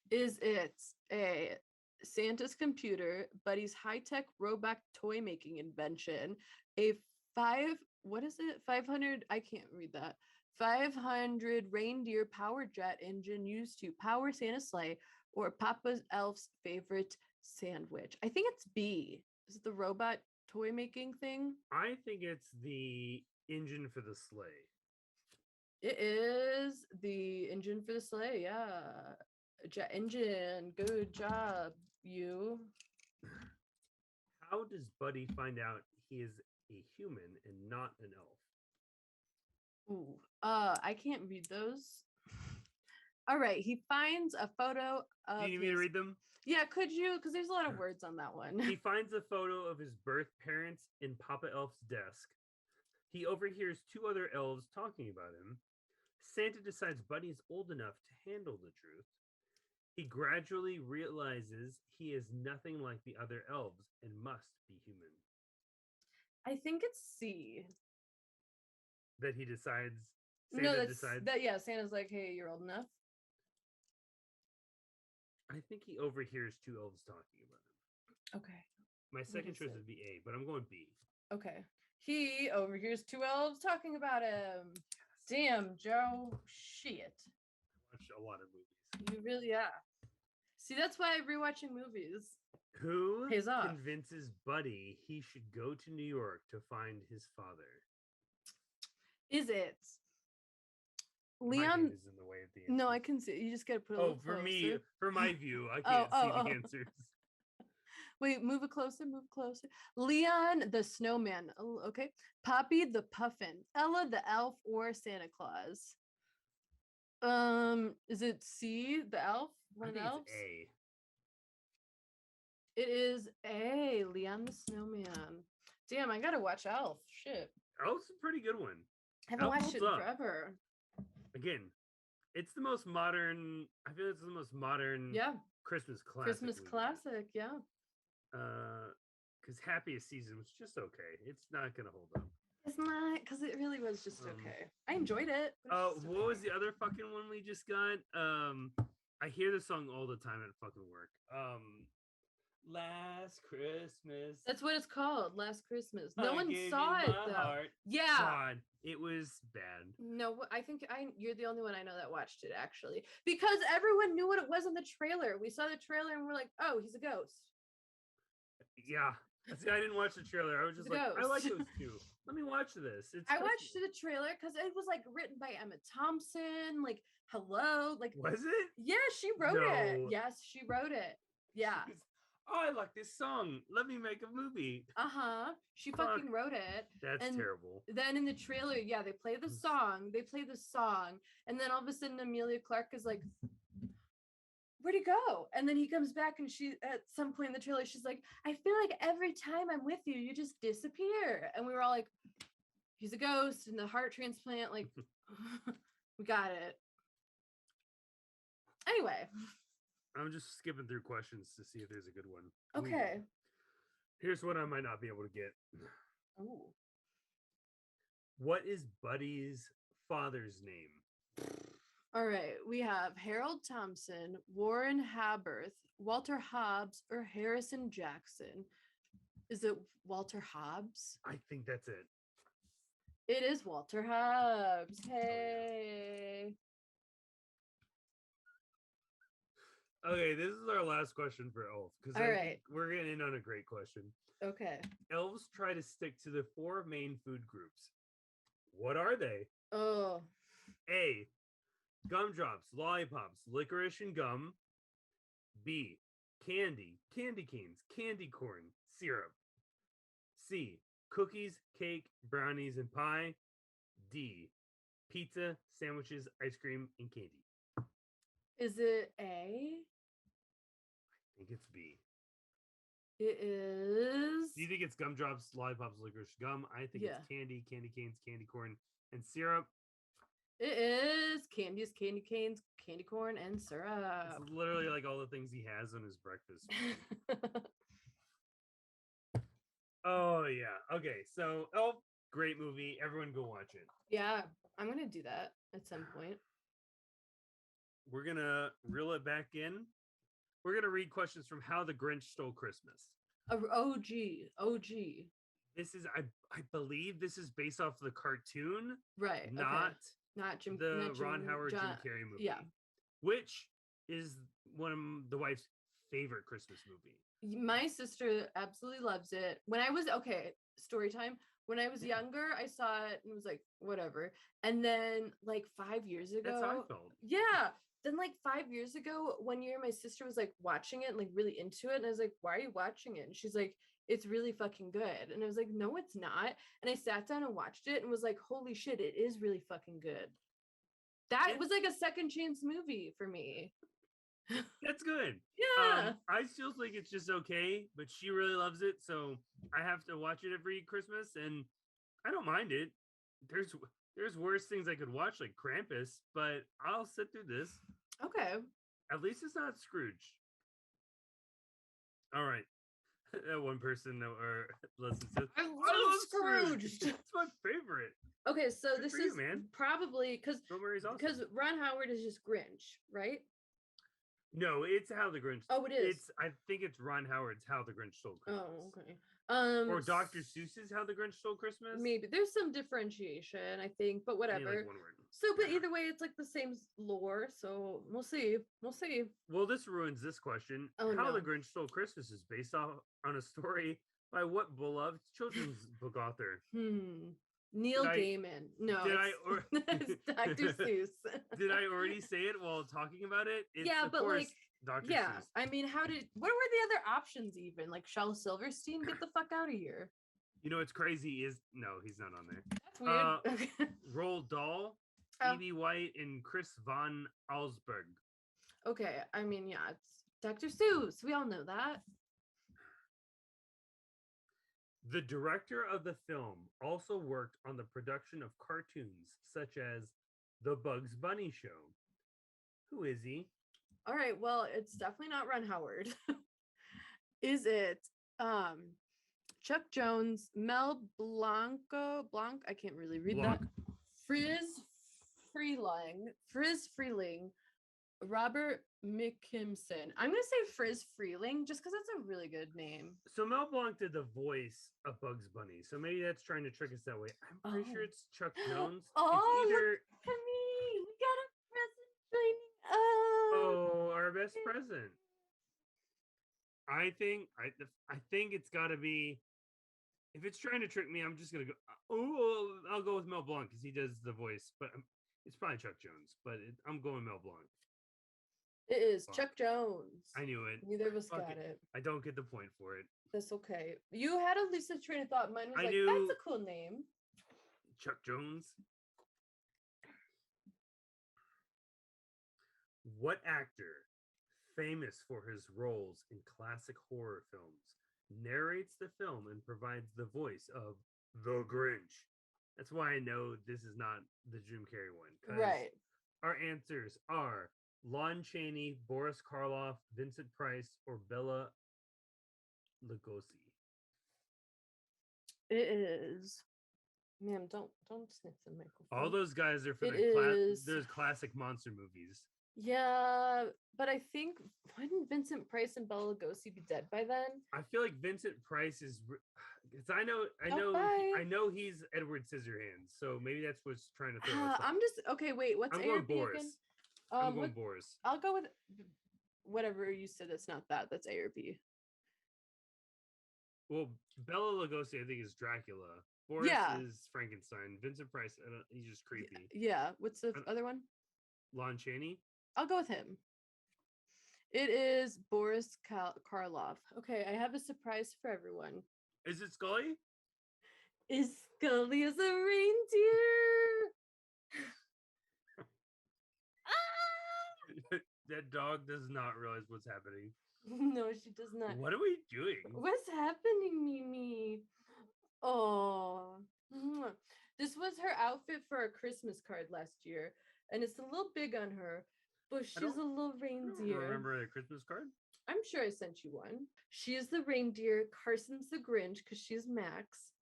Is it a Santa's computer, Buddy's high-tech robot toy making invention, a 500, I can't read that. 500 reindeer power jet engine used to power Santa's sleigh, or Papa Elf's favorite sandwich? I think it's B. Is it the robot toy making thing? I think it's the engine for the sleigh. It is the engine for the sleigh. Yeah. Jet engine. Good job, you. How does Buddy find out he is a human and not an elf? Ooh, I can't read those. All right, he finds a photo of. Do you need me to read them? Yeah, could you? Because there's a lot of words on that one. He finds a photo of his birth parents in Papa Elf's desk. He overhears two other elves talking about him. Santa decides Buddy is old enough to handle the truth. He gradually realizes he is nothing like the other elves and must be human. I think it's C. That he decides. Santa's like, hey, you're old enough. I think he overhears two elves talking about him. Okay. My second choice would be A, but I'm going B. Okay. He overhears two elves talking about him. Damn, Joe. Shit. I watch a lot of movies. You really are. See, that's why rewatching movies. Who pays off. Convinces Buddy he should go to New York to find his father? Is it My Leon? name is in the way of the answer. No, I can see. You just gotta put a little for closer. me, for my view, I can't see the answers. Wait, move it closer, move closer. Leon the Snowman. Oh, okay. Poppy the Puffin. Ella the Elf, or Santa Claus? Is it C, the elf? One of the elves? It's A. It is A, Leon the Snowman. Damn, I gotta watch Elf. Shit. Elf's a pretty good one. I haven't watched it up. forever. Again, it's the most modern. I feel it's the most modern. Yeah. Christmas classic. Christmas classic. Yeah. Because Happiest Season was just okay. It's not gonna hold up. It's not, because it really was just okay. I enjoyed it. Oh, what was the other fucking one we just got? I hear the song all the time at fucking work. Last Christmas. That's what it's called. Last Christmas. I No one gave saw you it my though. heart. Yeah. God, it was bad. No, I think you're the only one I know that watched it actually, because everyone knew what it was in the trailer. We saw the trailer and we're like, oh, he's a ghost. Yeah. See, I didn't watch the trailer. I was just like, I like those two. Let me watch this. I watched the trailer because it was like written by Emma Thompson. Like, hello, like was it? Yeah, she wrote it. Yes, she wrote it. Yeah. Oh, I like this song. Let me make a movie. She fucking wrote it. That's terrible. Then in the trailer, yeah, they play the song. And then all of a sudden Amelia Clarke is like, where'd he go? And then he comes back and she, at some point in the trailer, she's like, I feel like every time I'm with you, you just disappear. And we were all like, he's a ghost, and the heart transplant, like, we got it. Anyway. I'm just skipping through questions to see if there's a good one. Okay. Here's one I might not be able to get. Ooh. What is Buddy's father's name? All right, we have Harold Thompson, Warren Haberth, Walter Hobbs, or Harrison Jackson. Is it Walter Hobbs? I think that's it. It is Walter Hobbs. Hey. Okay, this is our last question for Elf, because we're getting in on a great question. Okay. Elves try to stick to the 4 main food groups: What are they? Oh, A. Gumdrops, lollipops, licorice, and gum. B. Candy, candy canes, candy corn, syrup. C. Cookies, cake, brownies, and pie. D. Pizza, sandwiches, ice cream, and candy. is it A? I think it's B. It is. Do you think it's gumdrops, lollipops, licorice, gum? I think Yeah. it's candy, candy canes, candy corn, and syrup. It is candies, candy canes, candy corn, and syrup. It's literally like all the things he has on his breakfast. Oh yeah. Okay. So, great movie. Everyone go watch it. Yeah, I'm gonna do that at some point. We're gonna reel it back in. We're gonna read questions from How the Grinch Stole Christmas. OG. This is, I believe, this is based off the cartoon, Right. Okay. not Not Jim. the not Jim, Ron Howard John, Jim Carrey movie. Yeah. Which is one of the wife's favorite Christmas movie. My sister absolutely loves it. When I was story time. When I was younger, I saw it and was like, whatever. And then like 5 years ago, That's how I felt. yeah. Then like 5 years ago, one year my sister was like watching it and like really into it. And I was like, why are you watching it? And she's like, it's really fucking good. And I was like, no, it's not. And I sat down and watched it and was like, holy shit, it is really fucking good. That was like a second chance movie for me. That's good. Yeah. I still think it's just okay, but she really loves it, so I have to watch it every Christmas, and I don't mind it. There's worse things I could watch, like Krampus, but I'll sit through this. Okay. At least it's not Scrooge. All right. That one person that listens to. I love Scrooge. It's my favorite. Okay, so Good this for you, is man. probably because Bill Murray's awesome. Ron Howard is just Grinch, right? No, it's How the Grinch. Oh, it is. I think it's Ron Howard's How the Grinch Stole Christmas. Oh, okay. Or Dr. Seuss's How the Grinch Stole Christmas. Maybe there's some differentiation, I think, but whatever. Like one word. So, but either way, it's like the same lore. So we'll see. We'll see. Well, this ruins this question. Oh, How no. the Grinch Stole Christmas is based on a story by what beloved children's book author? Neil Did I- Gaiman. No, it's Dr. Seuss. Did I already say it while talking about it? It's, Yeah, of but, course, like, Dr. Yeah, Seuss. I mean, what were the other options even? Like Shel Silverstein, get the fuck out of here. You know what's crazy is no, he's not on there. That's weird. Roald Dahl, Oh. E.B. White, and Chris von Allsburg. Okay, I mean, yeah, it's Dr. Seuss. We all know that. The director of the film also worked on the production of cartoons such as The Bugs Bunny Show. Who is he? All right, well, it's definitely not Ron Howard. Is it Chuck Jones, Mel Blanc, I can't really read Blanc. that. Frizz Freeling, Robert McKimson. I'm gonna say Frizz Freeling just because that's a really good name. So Mel Blanc did the voice of Bugs Bunny, so maybe that's trying to trick us that way. I'm pretty sure it's Chuck Jones. Oh, it's either look at me. We got a present training. our best present. I think it's got to be. If it's trying to trick me, I'm just gonna go. I'll go with Mel Blanc because he does the voice, but it's probably Chuck Jones. But I'm going Mel Blanc. It is Fuck. Chuck Jones. I knew it. Neither of us Fuck got it. I don't get the point for it. That's okay. You had a lucid train of thought. Mine was I like, knew- that's a cool name. Chuck Jones. What actor, famous for his roles in classic horror films, narrates the film and provides the voice of the Grinch? That's why I know this is not the Jim Carrey one. 'cause Right. Our answers are Lon Chaney, Boris Karloff, Vincent Price, or Bela Lugosi. It is. Ma'am, don't sniff the microphone. All those guys are for It those is. classic monster movies. Yeah, but I think wouldn't Vincent Price and Bela Lugosi be dead by then? I feel like Vincent Price is because I bye. know he's Edward Scissorhands, so maybe that's what's trying to throw us off. I'm just okay. Wait, what's I'm going ARP again? Boris. I'm going Boris. I'll go with whatever you said. That's not that. That's ARP. Well, Bela Lugosi, I think, is Dracula. Boris Yeah. is Frankenstein. Vincent Price, he's just creepy. Yeah. What's the other one? Lon Chaney. I'll go with him. It is Boris Karloff. Okay, I have a surprise for everyone. Is it Scully? Is Scully as a reindeer? That dog does not realize what's happening. No, she does not. What are we doing? What's happening, Mimi? Oh, this was her outfit for a Christmas card last year, and it's a little big on her, but she's a little reindeer. Remember the Christmas card? I'm sure I sent you one. She is the reindeer. Carson's the Grinch because she's Max.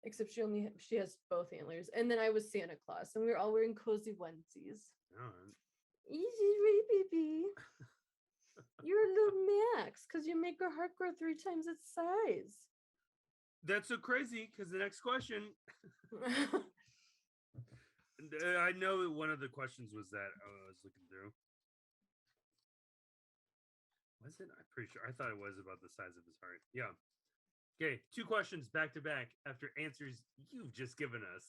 Except she has both antlers. And then I was Santa Claus, and we were all wearing cozy onesies. Oh. Easy, right, baby. You're a little Max because you make her heart grow 3 times its size. That's so crazy because the next question. I know one of the questions was that I was looking through. Was it? I'm pretty sure. I thought it was about the size of his heart. Yeah. Okay, 2 questions back to back after answers you've just given us.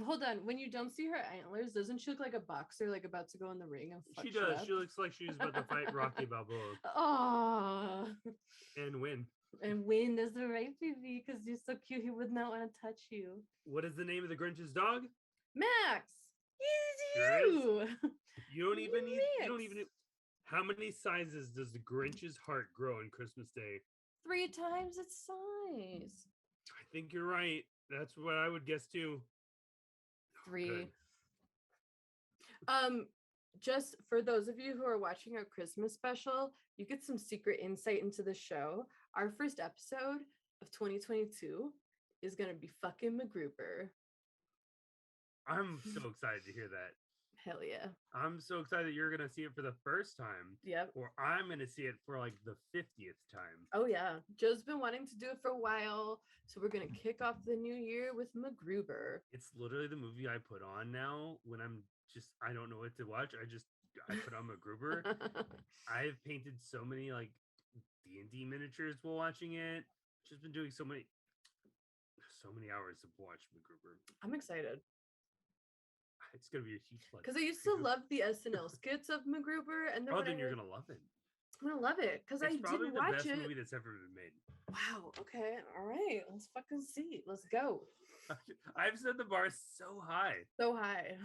Hold on. When you don't see her antlers, doesn't she look like a boxer, like about to go in the ring and fuck She does. up? She looks like she's about to fight Rocky Balboa. Oh. And win. And win. That's the right, baby, because you're so cute. He would not want to touch you. What is the name of the Grinch's dog? Max. Sure You. You don't even need. You don't even. How many sizes does the Grinch's heart grow on Christmas Day? 3 times its size. I think you're right. That's what I would guess too. 3. Good. Just for those of you who are watching our Christmas special, you get some secret insight into the show. Our first episode of 2022 is gonna be fucking MacGruber. I'm so excited to hear that. Hell yeah. I'm so excited that you're gonna see it for the first time. Yep. Or I'm gonna see it for like the 50th time. Oh yeah. Joe's been wanting to do it for a while. So we're gonna kick off the new year with MacGruber. It's literally the movie I put on now when I don't know what to watch. I put on MacGruber. I've painted so many like D&D miniatures while watching it. Just been doing so many hours to watch MacGruber. I'm excited. It's gonna be a huge pleasure. Because I used to love the SNL skits of MacGruber, and then then you're gonna love it. I'm gonna love it because I probably didn't the watch best it. movie that's ever been made. Wow. Okay. All right. Let's fucking see. Let's go. I've set the bar so high. So high.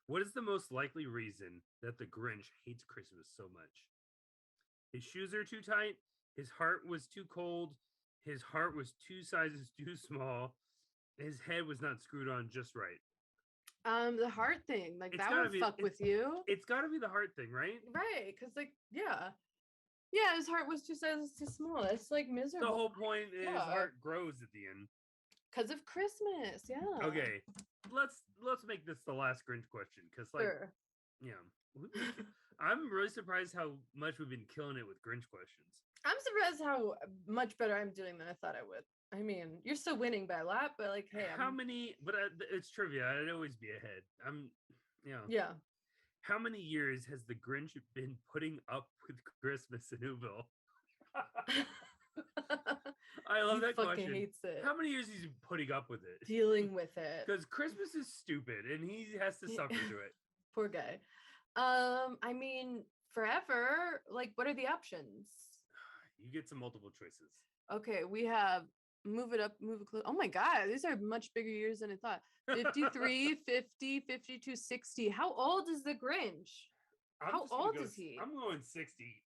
What is the most likely reason that the Grinch hates Christmas so much? His shoes are too tight. His heart was too cold. His heart was 2 sizes too small. His head was not screwed on just right. The heart thing, like It's that gotta would be- fuck with you. It's got to be the heart thing, right? Right. Because, like, yeah. His heart was 2 sizes too small. That's like The miserable. whole point is Yeah. heart grows at the end. Because of Christmas. Yeah. Okay, let's make this the last Grinch question because, like, Sure. I'm really surprised how much we've been killing it with Grinch questions. I'm surprised how much better I'm doing than I thought I would. I mean, you're still winning by a lot, but like, hey, How many? But it's trivia. I'd always be ahead. Yeah. How many years has the Grinch been putting up with Christmas in Newville? I love He that fucking question. hates it. How many years has he been putting up with it? Dealing with it. Because Christmas is stupid, and he has to suffer through it. Poor guy. I mean, forever. Like, what are the options? You get some multiple choices. Okay, we have move it up, move it close. Oh my God, these are much bigger years than I thought. 53, 50, 52, 60. How old is the Grinch? How old is he? I'm going 60.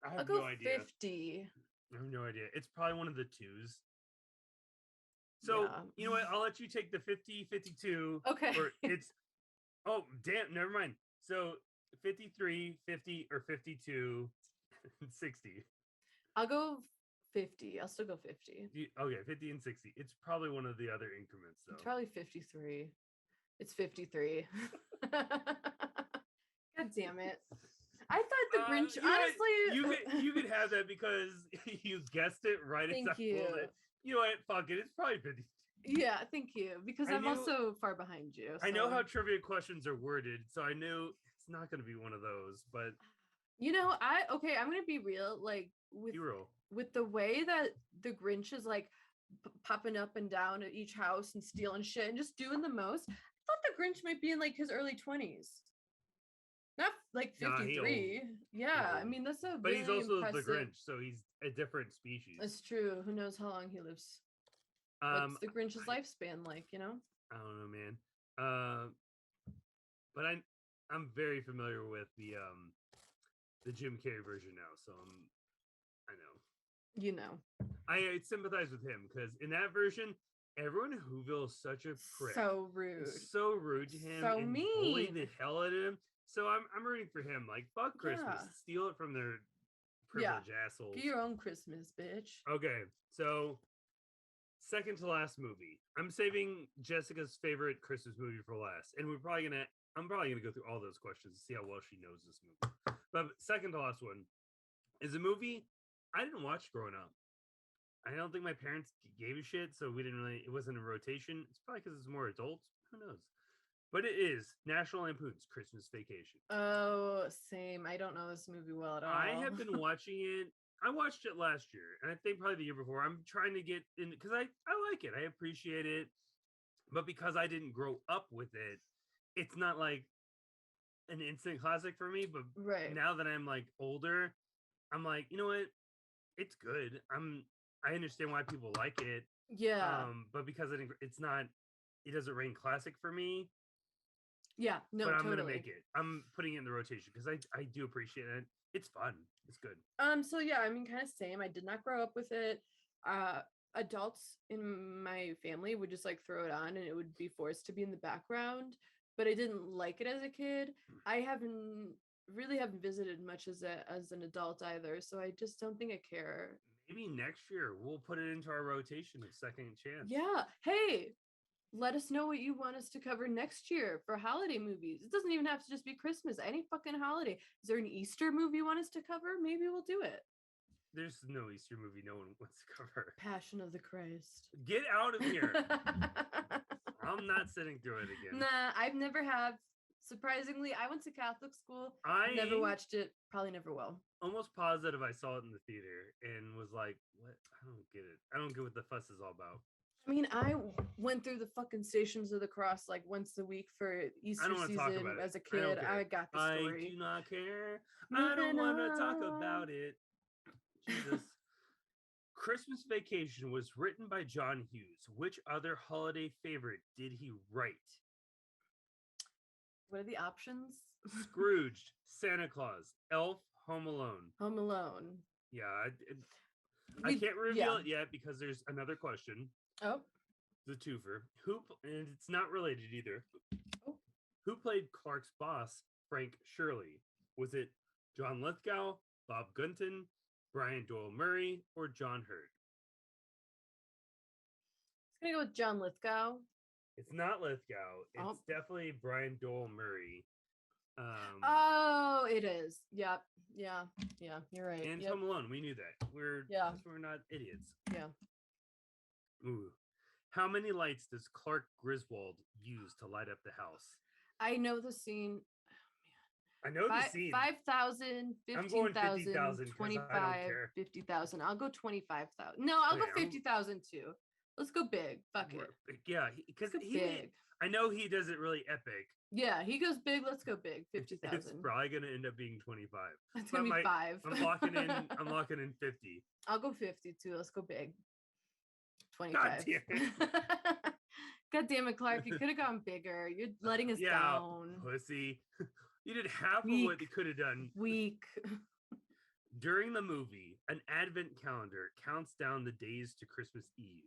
I I'll have go no idea. 50. I have no idea. It's probably one of the 2s. So, Yeah. you know what? I'll let you take the 50, 52. Okay. Or it's, oh, damn, never mind. So 53, 50, or 52, 60. I'll go 50. I'll still go 50. Okay, 50 and 60. It's probably one of the other increments, though. It's probably 53. It's 53. God damn it. I thought the Grinch, You know what? honestly. You could have that because you guessed it right as Thank I pulled you. it. You know what? Fuck it. It's probably 50. Yeah, thank you. Because I I'm knew- also far behind you. I know so- how trivia questions are worded, so I knew it's not going to be one of those. But You know, I'm gonna be real. Like B-roll. with the way that the Grinch is like popping up and down at each house and stealing shit and just doing the most. I thought the Grinch might be in like his early 20s. Not like Nah, he 53. Yeah, I old. mean that's a But really he's also impressive. the Grinch, so he's a different species. That's true. Who knows how long he lives? What's the Grinch's lifespan like? You know? I don't know, man. But I'm very familiar with the Jim Carrey version now, so I know. You know. I sympathize with him because in that version, everyone in Whoville is such a prick. So rude. So rude to him. So and bully mean. the hell out of him. So I'm rooting for him. Like, fuck Christmas. Yeah. Steal it from their privileged assholes. Get your own Christmas, bitch. Okay, so second to last movie. I'm saving Jessica's favorite Christmas movie for last. And I'm probably gonna go through all those questions to see how well she knows this movie. But second to last one is a movie I didn't watch growing up. I don't think my parents gave a shit, so it wasn't a rotation. It's probably because it's more adults. Who knows? But it is National Lampoon's Christmas Vacation. Oh, same. I don't know this movie well at all. I have been watching it. I watched it last year, and I think probably the year before. I'm trying to get in because I like it. I appreciate it. But because I didn't grow up with it, it's not like an instant classic for me. But right now that I'm like older, I'm like, you know what? It's good. I understand why people like it. Yeah. But because it doesn't reign classic for me. Yeah, no, but I'm totally. gonna make it. I'm putting it in the rotation because I do appreciate it. It's fun. It's good. So yeah, I mean, kind of same. I did not grow up with it. Adults in my family would just like throw it on, and it would be forced to be in the background. But I didn't like it as a kid. I haven't visited much as an adult either, so I just don't think I care. Maybe next year we'll put it into our rotation of Second Chance. Yeah. Hey, let us know what you want us to cover next year for holiday movies. It doesn't even have to just be Christmas, any fucking holiday. Is there an Easter movie you want us to cover? Maybe we'll do it. There's no Easter movie no one wants to cover. Passion of the Christ. Get out of here. I'm not sitting through it again. Nah, I've never have. Surprisingly, I went to Catholic school. I never watched it. Probably never will. Almost positive I saw it in the theater and was like, what? I don't get it. I don't get what the fuss is all about. I mean, I went through the fucking Stations of the Cross like once a week for Easter season as a kid. I got the story. I do not care. I don't want to talk about it. Jesus. Christmas Vacation was written by John Hughes. Which other holiday favorite did he write? What are the options? Scrooged, Santa Claus, Elf, Home Alone. Home Alone. Yeah, I can't reveal it yet because there's another question. Oh. The twofer. And it's not related either. Oh. Who played Clark's boss, Frank Shirley? Was it John Lithgow, Bob Gunton, Brian Doyle Murray, or John Hurt? I'm gonna go with John Lithgow. It's not Lithgow. It's definitely Brian Doyle Murray. Oh, it is. Yep. Yeah. You're right. And Home Alone. We knew that. We're not idiots. Yeah. Ooh. How many lights does Clark Griswold use to light up the house? I know the scene. I know the scene. 5,000, 15,000, 25, 50,000. I'll go 25,000. No, I'll go 50,000 too. Let's go big. Fuck it. Yeah, because big. I know he does it really epic. Yeah, he goes big. Let's go big. 50,000. It's probably gonna end up being 25. It's gonna be 5. I'm locking in 50. I'll go 50 too. Let's go big. 25. God damn it, Clark! You could have gone bigger. You're letting us down. Pussy. You did half of what you could have done. Weak. During the movie, an advent calendar counts down the days to Christmas Eve.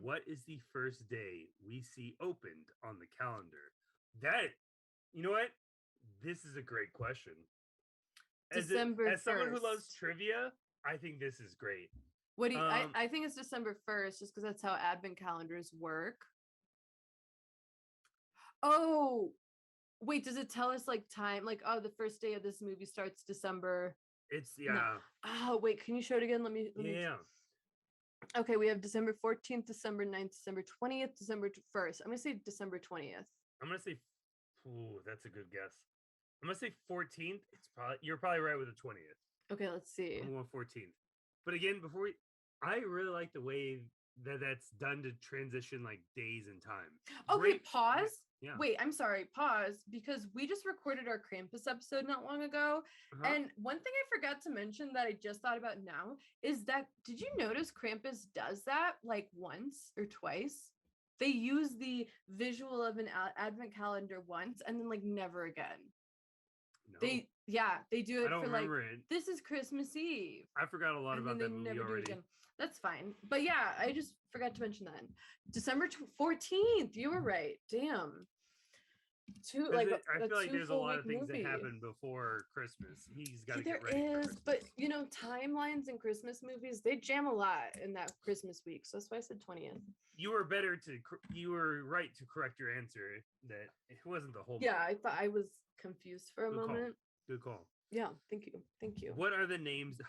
What is the first day we see opened on the calendar? You know what? This is a great question. December 1st. As someone who loves trivia, I think this is great. What do you? I think it's December 1st, just because that's how advent calendars work. Oh, wait, does it tell us like time? Like, oh, the first day of this movie starts December. No. Oh, wait, can you show it again? Let me. Okay, we have December 14th, December 9th, December 20th, December 1st. I'm going to say December 20th. I'm going to say, that's a good guess. I'm going to say 14th. You're probably right with the 20th. Okay, let's see. I'm going 14th. But again, I really like the way that's done to transition like days and time. Okay, Great. pause. Yeah. Wait, I'm sorry, pause, because we just recorded our Krampus episode not long ago. Uh-huh. And one thing I forgot to mention that I just thought about now is that, did you notice Krampus does that like once or twice? They use the visual of an advent calendar once and then like never again. No, They do I it don't for like, remember it. this is Christmas Eve. I forgot a lot And about then that they movie never do it already. again. That's fine. But yeah, I just forgot to mention that. December 14th. You were right. Damn. I feel like there's a lot of things that happen before Christmas. He's got to get ready. There is, but you know, timelines in Christmas movies, they jam a lot in that Christmas week. So that's why I said 20th. You were right to correct your answer that it wasn't the whole Yeah, movie. I thought I was confused for a Good call. moment. Good call. Yeah, thank you. What are the names?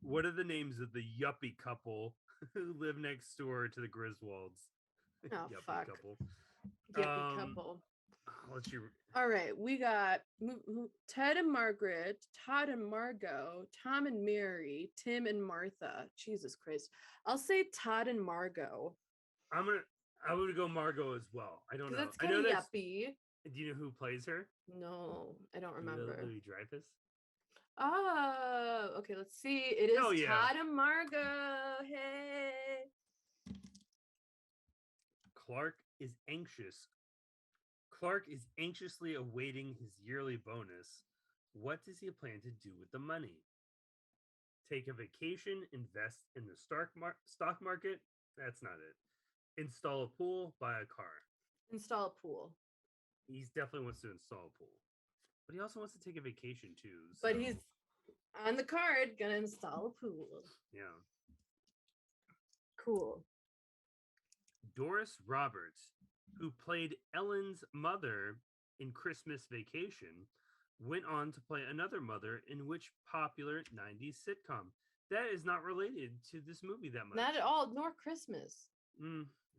What are the names of the yuppie couple who live next door to the Griswolds? Oh, yuppie fuck. couple. Yuppie couple. Let's see. All right, we got Ted and Margaret, Todd and Margot, Tom and Mary, Tim and Martha. Jesus Christ. I'll say Todd and Margot. I would go Margot as well. I don't know. That's kind of yuppie. Do you know who plays her? No, I don't remember. Louis Dreyfus. Oh, okay. Let's see. It is yeah. Todd and Margot. Hey. Clark is anxiously awaiting his yearly bonus. What does he plan to do with the money? Take a vacation, invest in the stock market? That's not it. Install a pool, buy a car. Install a pool. He definitely wants to install a pool. But he also wants to take a vacation too. So. But he's on the card gonna install a pool. Yeah. Cool. Doris Roberts, who played Ellen's mother in Christmas Vacation, went on to play another mother in which popular 90s sitcom? That is not related to this movie that much. Not at all, nor Christmas.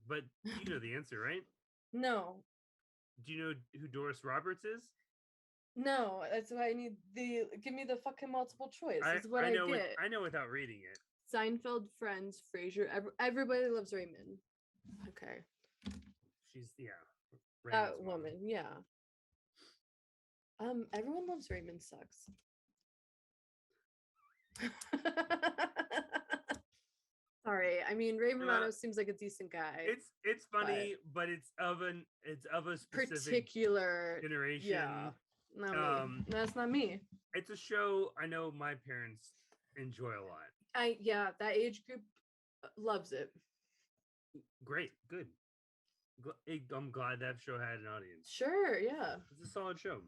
But you know the answer, right? No. Do you know who Doris Roberts is? No, that's why I need give me the fucking multiple choice. That's what I get. I know without reading it. Seinfeld, Friends, Frasier, everybody loves Raymond. Okay. She's woman, yeah. Everyone loves Raymond sucks. Sorry, I mean Ray Romano seems like a decent guy. It's funny, but it's of a specific particular generation. Yeah, not me. That's not me. It's a show I know my parents enjoy a lot. That age group loves it. Great, good. I'm glad that show had an audience. Sure, yeah. It's a solid show.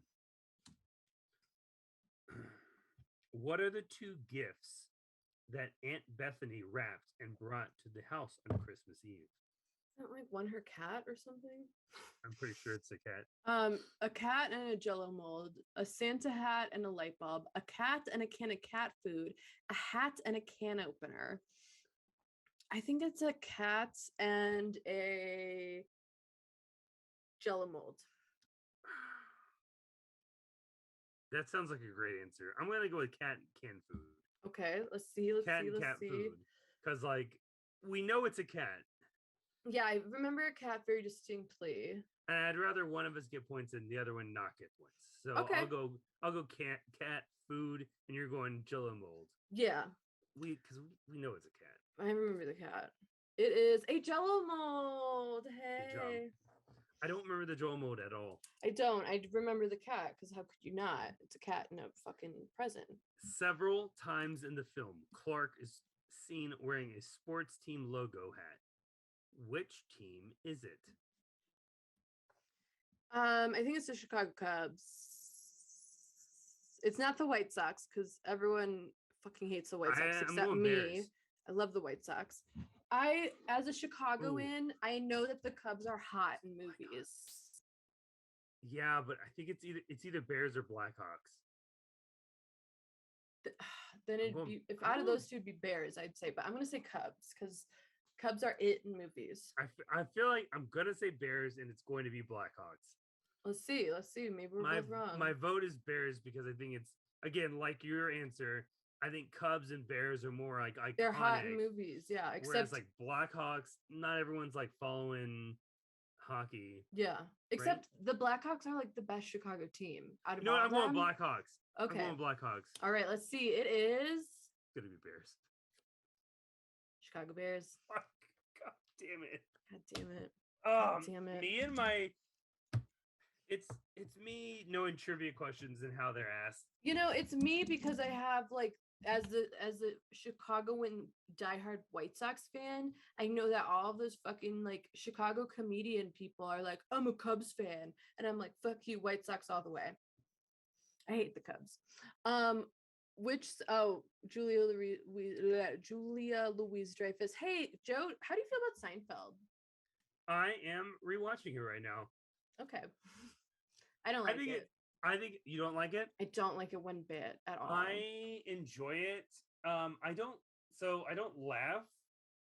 What are the two gifts that Aunt Bethany wrapped and brought to the house on Christmas Eve? Isn't like one her cat or something? I'm pretty sure it's a cat. A cat and a Jell-O mold, a Santa hat and a light bulb, a cat and a can of cat food, a hat and a can opener. I think it's a cat and a Jell-O mold. That sounds like a great answer. I'm gonna go with cat and canned food. Okay, let's see. Cat food. Because like we know it's a cat. Yeah, I remember a cat very distinctly. And I'd rather one of us get points and the other one not get points. So okay. I'll go cat food, and you're going Jell-O mold. Yeah. We know it's a cat. I remember the cat. It is a Jell-O mold. Hey. Good job. I don't remember the Jell-O mold at all. I don't. I remember the cat because how could you not? It's a cat in a fucking present. Several times in the film, Clark is seen wearing a sports team logo hat. Which team is it? I think it's the Chicago Cubs. It's not the White Sox because everyone fucking hates the White Sox except me. Bears. I love the White Sox. As a Chicagoan, I know that the Cubs are hot in movies. Yeah, but I think it's either Bears or Blackhawks. Then it'd be if out of those two, it'd be Bears, I'd say. But I'm gonna say Cubs because Cubs are it in movies. I feel like I'm gonna say Bears, and it's going to be Blackhawks. Let's see. Maybe we're both wrong. My vote is Bears because I think it's again like your answer. I think Cubs and Bears are more like iconic. They're hot in movies, yeah. Whereas Except like Blackhawks, not everyone's like following hockey. yeah. Except the Blackhawks are like the best Chicago team out of You know what? all I'm of going them. Blackhawks. Okay. I'm going Blackhawks. All right, let's see. It is It's gonna be Bears. Chicago Bears. Fuck. God damn it. God damn it. God damn it. Me and my it's me knowing trivia questions and how they're asked. You know, it's me because I have like as a Chicagoan diehard White Sox fan, I know that all of those fucking like Chicago comedian people are like, I'm a Cubs fan, and I'm like, fuck you, White Sox all the way. I hate the Cubs. Julia Louise Dreyfus. Hey, Joe, how do you feel about Seinfeld? I am rewatching it right now. Okay. I don't like it. I think you don't like it? I don't like it one bit at all. I enjoy it. I don't laugh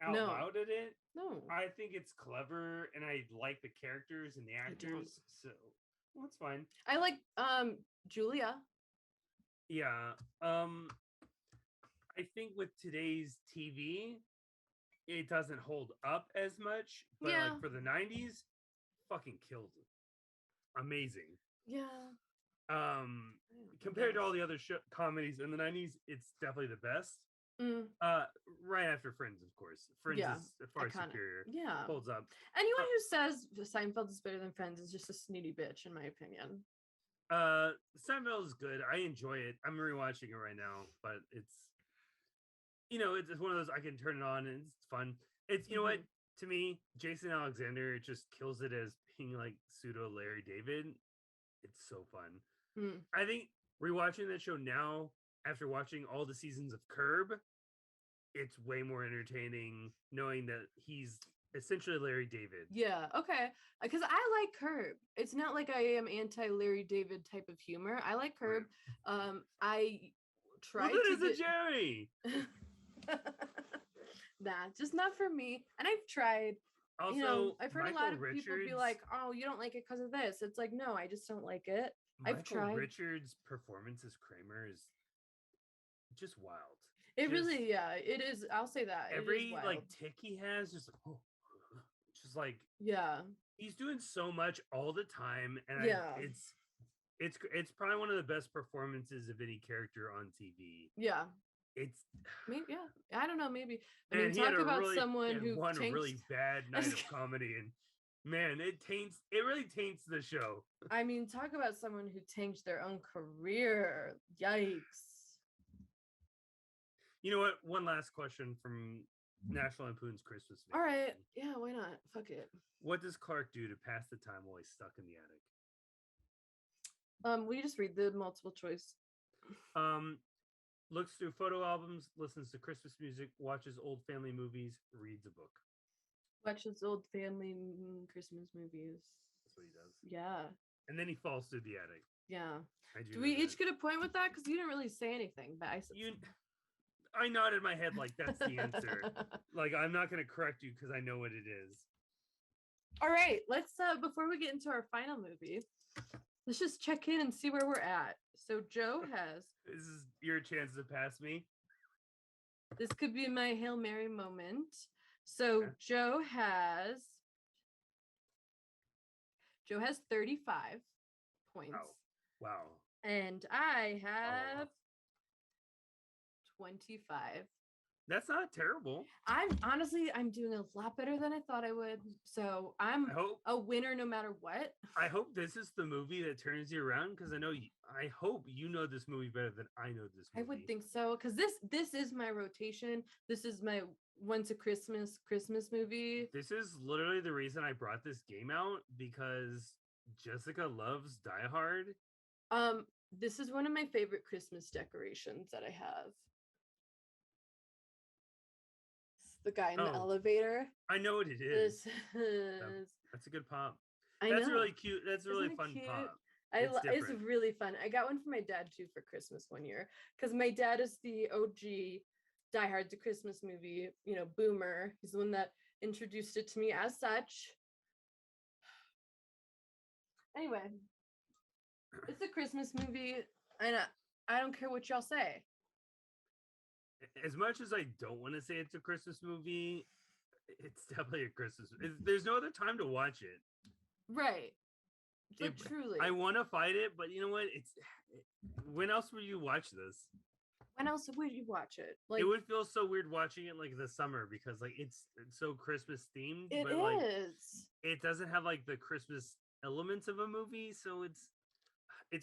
out loud at it. No. I think it's clever and I like the characters and the actors. So that's fine. I like Julia. Yeah. I think with today's TV, it doesn't hold up as much. But like for the 90s, fucking killed it. Amazing. Yeah. Compared to all the other comedies in the 90s, it's definitely the best. Right after Friends, of course. Friends is far superior. Yeah. Holds up. Anyone who says Seinfeld is better than Friends is just a snooty bitch, in my opinion. Seinfeld is good. I enjoy it. I'm rewatching it right now, but it's it's one of those I can turn it on and it's fun. It's you know what, to me, Jason Alexander just kills it as being like pseudo Larry David. It's so fun. I think rewatching that show now after watching all the seasons of Curb, it's way more entertaining knowing that he's essentially Larry David. Yeah, okay. Because I like Curb. It's not like I am anti-Larry David type of humor. I like Curb. I tried to get... Jerry. Nah, just not for me. And I've tried. Also, I've heard Michael a lot of Richards, people be like, "Oh, you don't like it because of this." It's like, no, I just don't like it. I've tried. Michael Richards' performance as Kramer is just wild. It really, it is. I'll say that every like tick he has, just like he's doing so much all the time, and it's probably one of the best performances of any character on TV. Yeah. It's maybe I don't know, maybe. I mean, talk about someone who won a really bad night of comedy, and man, it really taints the show. I mean, talk about someone who tanked their own career. Yikes. You know what? One last question from National Lampoon's Christmas Vacation. All right. Yeah, why not? Fuck it. What does Clark do to pass the time while he's stuck in the attic? Will you just read the multiple choice? Looks through photo albums, listens to Christmas music, watches old family movies, reads a book. Watches old family Christmas movies. That's what he does. Yeah. And then he falls through the attic. Yeah. Do we each get a point with that? Because you didn't really say anything, but I nodded my head like that's the answer. Like, I'm not going to correct you because I know what it is. All right. Let's, before we get into our final movie, let's just check in and see where we're at. So Joe has... This is your chance to pass me. This could be my Hail Mary moment. So okay. Joe has 35 points. Wow. And I have 25. That's not terrible. I'm doing a lot better than I thought I would. So I'm a winner no matter what. I hope this is the movie that turns you around, because I hope you know this movie better than I know this movie. I would think so, because this is my rotation. This is my once a Christmas movie. This is literally the reason I brought this game out, because Jessica loves Die Hard. This is one of my favorite Christmas decorations that I have. The guy in the elevator. I know what it is. That's a good pop. That's really cute. That's a really fun cute? Pop. It's really fun. I got one for my dad too for Christmas one year, because my dad is the OG Die Hard, the Christmas movie, boomer. He's the one that introduced it to me as such. Anyway, it's a Christmas movie, and I don't care what y'all say. as much as I don't want to say it's a Christmas movie, it's definitely a Christmas. There's no other time to watch it. Right. Like truly. I want to fight it, but you know what? When else would you watch this? When else would you watch it? Like, it would feel so weird watching it like the summer because like it's so Christmas themed. It but like is. it doesn't have like the Christmas elements of a movie, so it's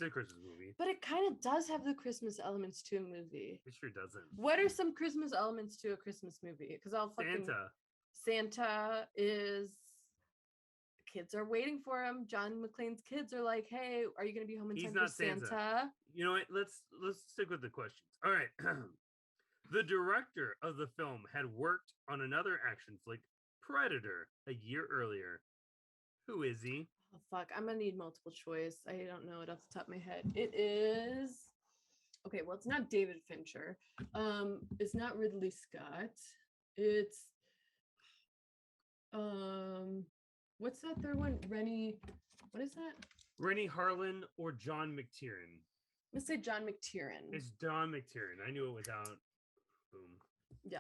a Christmas movie. But it kind of does have the Christmas elements to a movie. It sure doesn't. What are some Christmas elements to a Christmas movie? Because Santa is. Kids are waiting for him. John McClane's kids are like, "Hey, are you going to be home in time for Santa?" You know what? Let's stick with the questions. All right. The director of the film had worked on another action flick, Predator, a year earlier. Who is he? Oh, fuck. I'm going to need multiple choice. I don't know it off the top of my head. It is... Okay, well, it's not David Fincher. It's not Ridley Scott. It's... What's that third one? Rennie... What is that? Rennie Harlan or John McTiernan? I'm going to say John McTiernan. It's John McTiernan. I knew it without... Boom. Yeah.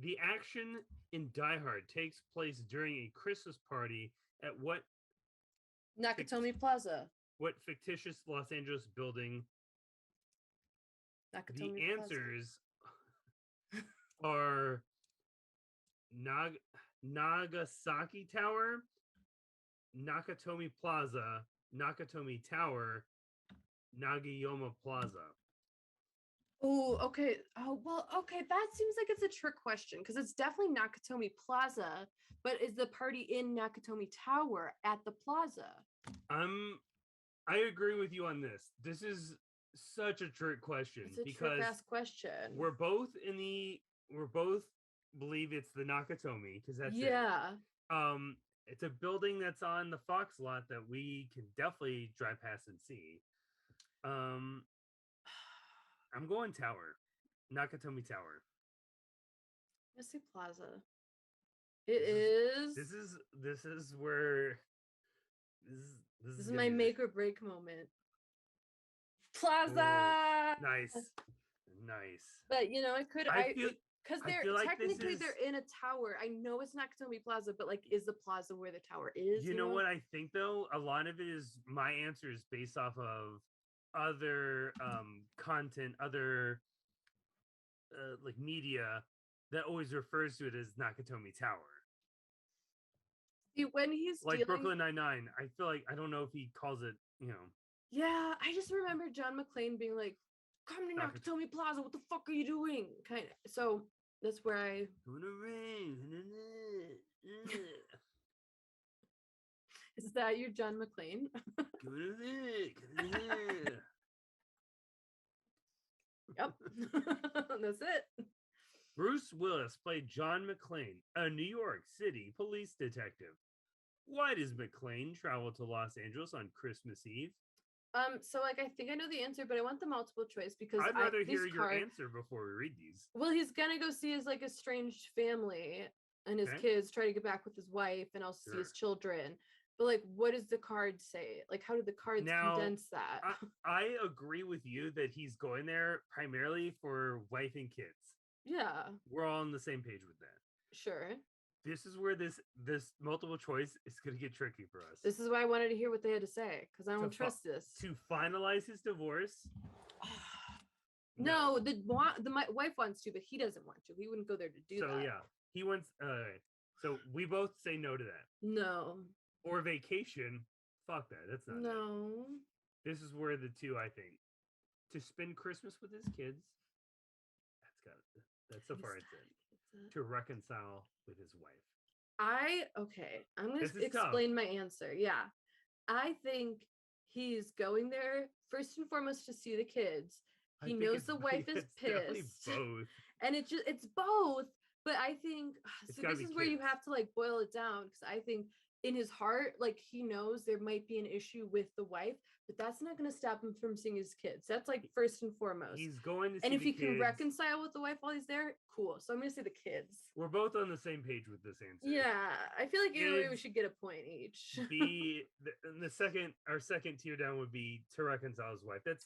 The action in Die Hard takes place during a Christmas party at what? Nakatomi Plaza. What fictitious Los Angeles building? Nakatomi the answers are Nagasaki Tower, Nakatomi Plaza, Nakatomi Tower, Nagayoma Plaza. Oh, okay. Oh, well, okay. That seems like it's a trick question because it's definitely Nakatomi Plaza, but is the party in Nakatomi Tower at the plaza? I agree with you on this. This is such a trick question because trick-ass question. We're both believe it's the Nakatomi because that's it. It's a building that's on the Fox lot that we can definitely drive past and see. I'm going Tower. Nakatomi Tower. Let's see Plaza. This is where this is my make or break moment. Plaza. Oh, nice. But you know, because they're like technically they're in a tower. I know it's Nakatomi Plaza, but like, is the plaza where the tower is? You know what I think though? A lot of it is my answer is based off of other content, other like media that always refers to it as Nakatomi Tower. See, when he's like Brooklyn Nine-Nine, I feel like I don't know if he calls it, you know. Yeah, I just remember John McClane being like, "Come to Nakatomi Plaza, what the fuck are you doing?" Kind of. So that's where I. Is that your John McClane? Yep. That's it. Bruce Willis played John McClane, a New York City police detective. Why does McClane travel to Los Angeles on Christmas Eve? So like I think I know the answer, but I want the multiple choice because I'd rather hear your answer before we read these. Well, he's gonna go see his like estranged family and his kids, try to get back with his wife, and also see his children. But like, what does the card say? Like, how did the cards condense that? I agree with you that he's going there primarily for wife and kids. Yeah, we're all on the same page with that. Sure. This is where this multiple choice is going to get tricky for us. This is why I wanted to hear what they had to say because I don't trust this. To finalize his divorce. No, the wife wants to, but he doesn't want to. He wouldn't go there to do that. So yeah, he wants. So we both say no to that. No. Or vacation. Fuck that. That's not. No. It. This is where the two, I think, to spend Christmas with his kids. That's so far it's in. To reconcile with his wife. I'm going to explain my answer. Yeah. I think he's going there first and foremost to see the kids. He knows the wife is pissed. Both. And it's both, but I think so this is where you have to like boil it down because I think in his heart, like he knows there might be an issue with the wife, but that's not going to stop him from seeing his kids. That's like first and foremost. He's going to see and if he can reconcile with the wife while he's there, cool. So I'm going to say the kids. We're both on the same page with this answer. Yeah, I feel like either way we should get a point each. Our second tier down would be to reconcile his wife. That's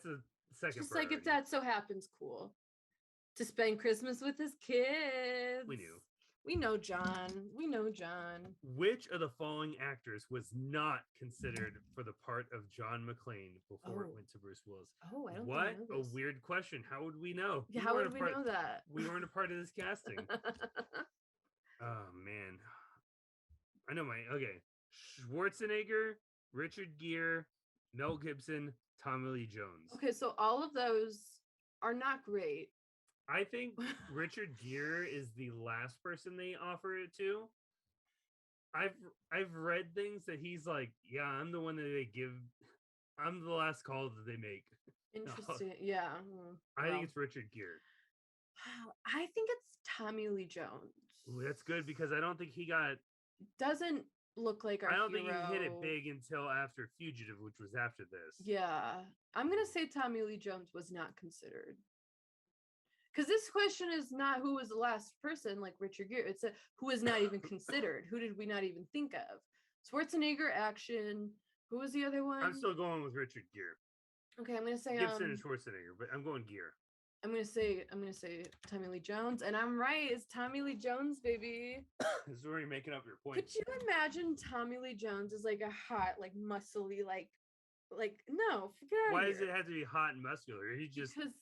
a Second Just like if priority. that so happens, cool. To spend Christmas with his kids. We knew. We know John. We know John. Which of the following actors was not considered for the part of John McClane before it Oh. went to Bruce Willis? Oh, I don't What think I know a this. weird question. How would we know? Yeah, We how weren't would a we part- know that? We weren't a part of this casting. Oh man. I know okay. Schwarzenegger, Richard Gere, Mel Gibson, Tommy Lee Jones. Okay, so all of those are not great. I think Richard Gere is the last person they offer it to. I've read things that he's like, yeah, I'm the one that they give. I'm the last call that they make. Interesting. Yeah. I think it's Richard Gere. I think it's Tommy Lee Jones. Ooh, that's good because I don't think he got. Doesn't look like our I don't hero. think he hit it big until after Fugitive, which was after this. Yeah. I'm gonna say Tommy Lee Jones was not considered. Because this question is not who was the last person like Richard Gere. It's who was not even considered. Who did we not even think of? Schwarzenegger, action. Who was the other one? I'm still going with Richard Gere. Okay, I'm gonna say Gibson and Schwarzenegger, but I'm going Gere. I'm gonna say Tommy Lee Jones, and I'm right. It's Tommy Lee Jones, baby. This is where you're making up your point. Could you imagine Tommy Lee Jones as like a hot, like muscly, like no? Forget Why does it have to be hot and muscular? He just because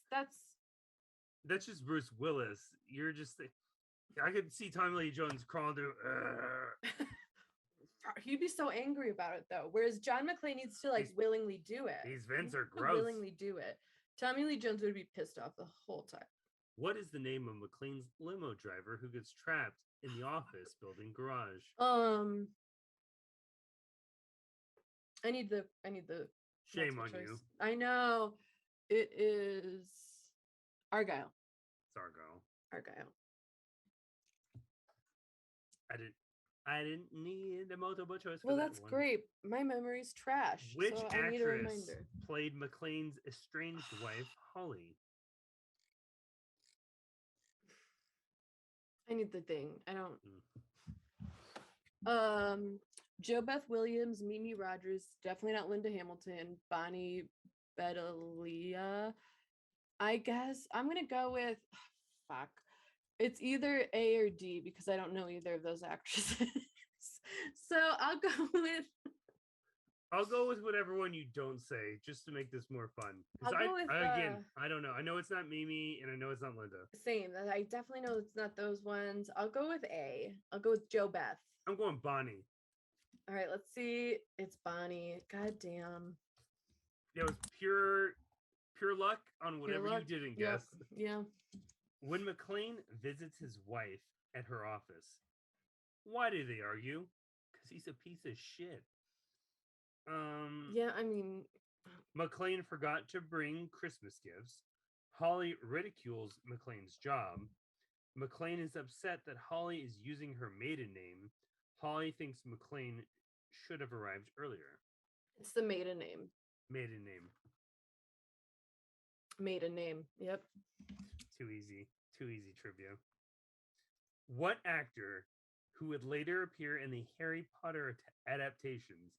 that's just Bruce Willis. You're just I could see Tommy Lee Jones crawling through. he'd be so angry about it though. Whereas John McClane needs to like willingly do it. These vents He are needs to gross. Willingly do it. Tommy Lee Jones would be pissed off the whole time. What is the name of McClane's limo driver who gets trapped in the office building garage? I need the Shame multiple on choice. you. I know. It is Argyle. It's Argyle. Argyle. I didn't need a multiple choice. Well, for that's that one. great. My memory's trash. Which so I need a actress reminder. played McClane's estranged wife, Holly? I need the thing. I don't. Mm. Jo Beth Williams, Mimi Rogers, definitely not Linda Hamilton, Bonnie Bedelia. I guess I'm gonna go with fuck. It's either A or D because I don't know either of those actresses. So I'll go with whatever one you don't say, just to make this more fun. I'll go with, I don't know. I know it's not Mimi, and I know it's not Linda. same. I definitely know it's not those ones. I'll go with A. I'll go with Jo Beth. I'm going Bonnie. All right, let's see. It's Bonnie. God damn. Yeah, it was pure luck on whatever luck. you didn't Yep. guess. Yeah. When McClane visits his wife at her office, why do they argue? Because he's a piece of shit. Yeah, I mean, McClane forgot to bring Christmas gifts. Holly ridicules McClane's job. McClane is upset that Holly is using her maiden name. Holly thinks McClane should have arrived earlier. it's the maiden name. Maiden name. Maiden name. Yep. Too easy trivia. What actor who would later appear in the Harry Potter adaptations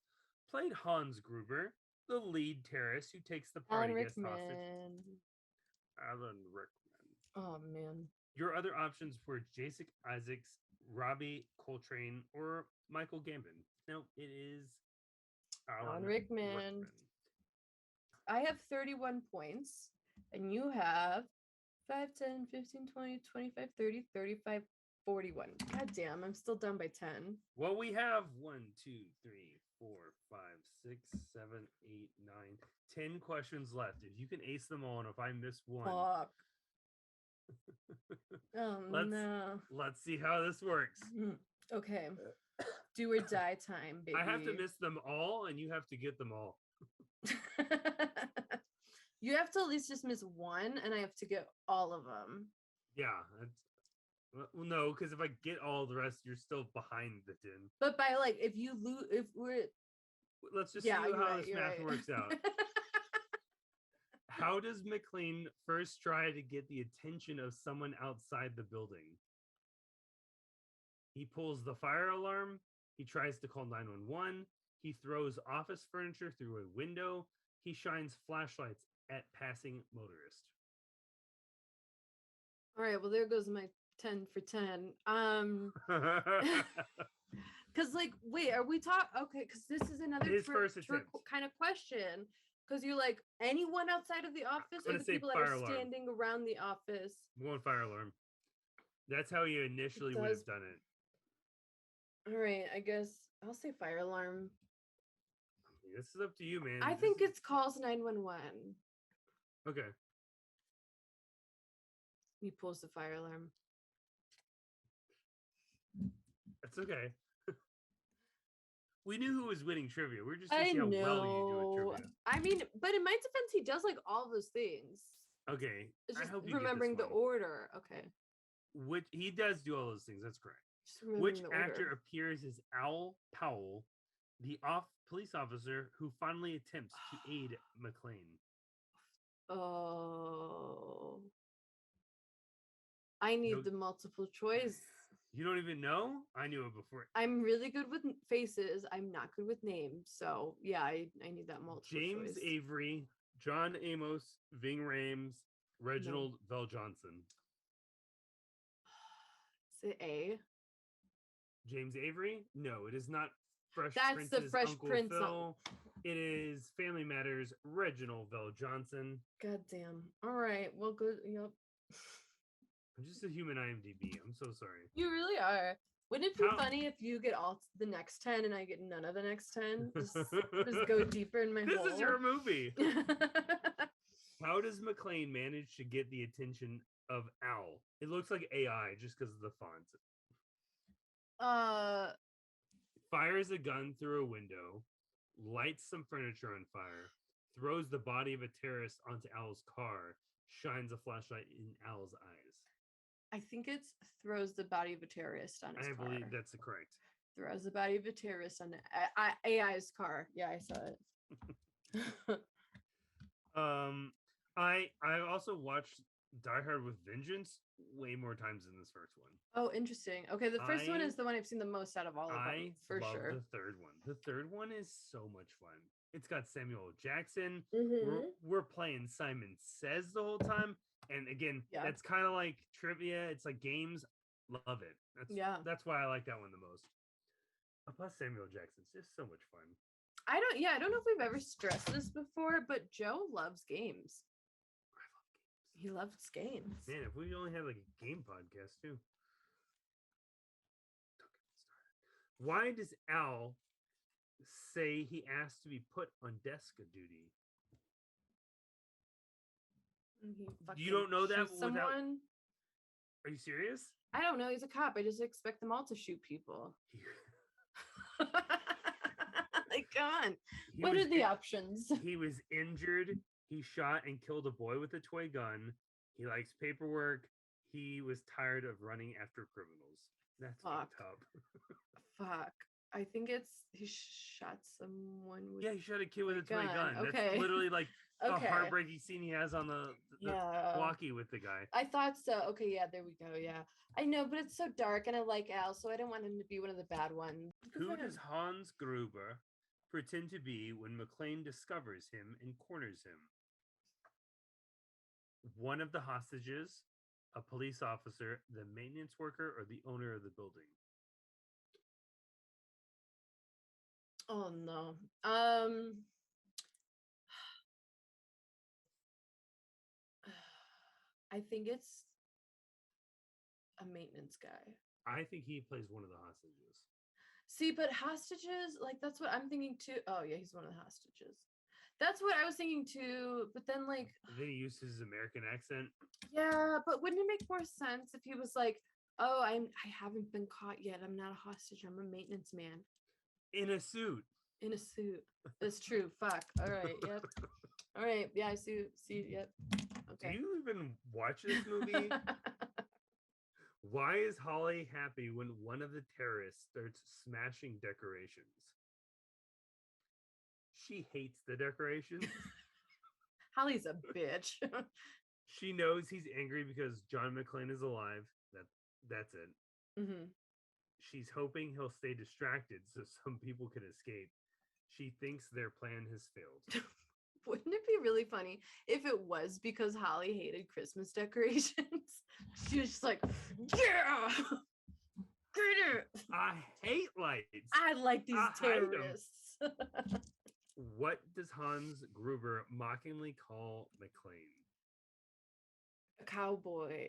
played Hans Gruber, the lead terrorist who takes the party Alan guest hostage? Rickman. Alan Rickman. Oh man. Your other options were Jason Isaacs, Robbie Coltrane, or Michael Gambon. No, it is Alan Rickman. I have 31 points, and you have 5, 10, 15, 20, 25, 30, 35, 41. God damn, I'm still down by 10. Well, we have 1, 2, 3, 4, 5, 6, 7, 8, 9, 10 questions left. If you can ace them all, and if I miss one, Fuck. Oh no. let's see how this works. Okay. Do or die time, baby. I have to miss them all, and you have to get them all. You have to at least just miss one, and I have to get all of them. Yeah. Well, no, because if I get all the rest, you're still behind the 10. But by like, if you lose, if we're Let's just see how this math right. works out. How does McClane first try to get the attention of someone outside the building? He pulls the fire alarm. He tries to call 911. He throws office furniture through a window. He shines flashlights at passing motorist. All right, well, there goes my 10 for 10. Because, like, wait, are we okay, because this is another His first attempt. kind of question. Because you're like, anyone outside of the office or the people that are standing around the office? I'm going fire alarm. That's how you initially would have done it. All right, I guess I'll say fire alarm. This is up to you, man. I think it's calls 911. Okay. He pulls the fire alarm. That's okay. We knew who was winning trivia. We're just going to see how well you do at trivia. I mean, but in my defense, he does like all those things. Okay. It's just I hope you remembering get this the order. Okay. Which he does do all those things. That's correct. Which actor appears as Al Powell, the police officer who finally attempts to aid McClane? Oh. I need the multiple choice. You don't even know? I knew it before. I'm really good with faces. I'm not good with names. So yeah, I need that multiple James choice. Avery, John Amos, Ving Rhames, Reginald Vell Johnson. Is it A? James Avery? No, it is not Fresh That's Prince's the Fresh Uncle Prince. Phil. It is Family Matters, Reginald Vell Johnson. God damn. All right. Well, good. Yep. I'm just a human IMDb. I'm so sorry. You really are. Wouldn't it be funny if you get all the next 10 and I get none of the next 10? Just go deeper in my hole. This is your movie. How does McClane manage to get the attention of Owl? It looks like AI just because of the font. Fires a gun through a window, lights some furniture on fire, throws the body of a terrorist onto Owl's car, shines a flashlight in Owl's eyes. I think it's throws the body of a terrorist on his car. I believe that's correct. Throws the body of a terrorist on AI's car. Yeah, I saw it. I also watched Die Hard with Vengeance way more times than this first one. Oh, interesting. Okay, the first one is the one I've seen the most out of all of them, for sure. I love the third one. The third one is so much fun. It's got Samuel L. Jackson. Mm-hmm. We're playing Simon Says the whole time. And again, that's kind of like trivia. It's like games. Love it. That's why I like that one the most. Plus Samuel Jackson's just so much fun. I don't know if we've ever stressed this before, but Joe loves games. I love games. He loves games. Man, if we only had like a game podcast too. Why does Al say he asked to be put on desk duty? You don't know that someone? Are you serious? I don't know. He's a cop. I just expect them all to shoot people. Like, come on. What are the options? He was injured. He shot and killed a boy with a toy gun. He likes paperwork. He was tired of running after criminals. That's fucked up. Fuck. I think he shot someone with he shot a kid with a toy gun. Okay. That's literally like a heartbreaking scene he has on the walkie with the guy. I thought so. Okay, yeah, there we go. Yeah. I know, but it's so dark and I like Al, so I don't want him to be one of the bad ones. Who does Hans Gruber pretend to be when McClane discovers him and corners him? One of the hostages, a police officer, the maintenance worker, or the owner of the building? Oh no. I think it's a maintenance guy. I think he plays one of the hostages. See, but hostages, like that's what I'm thinking too. Oh yeah, he's one of the hostages. That's what I was thinking too. But then like then he used his American accent. Yeah, but wouldn't it make more sense if he was like, oh, I haven't been caught yet. I'm not a hostage. I'm a maintenance man. In a suit. In a suit. That's true. Fuck. All right. Yep. All right. Yeah, I see. Yep. Okay. Do you even watch this movie? Why is Holly happy when one of the terrorists starts smashing decorations? She hates the decorations. Holly's a bitch. She knows he's angry because John McClane is alive. That's it. Mm-hmm. She's hoping he'll stay distracted so some people can escape. She thinks their plan has failed. Wouldn't it be really funny if it was because Holly hated Christmas decorations? She was just like, yeah, get it. I hate lights. I like these I hide 'em. terrorists. What does Hans Gruber mockingly call McClane? A cowboy.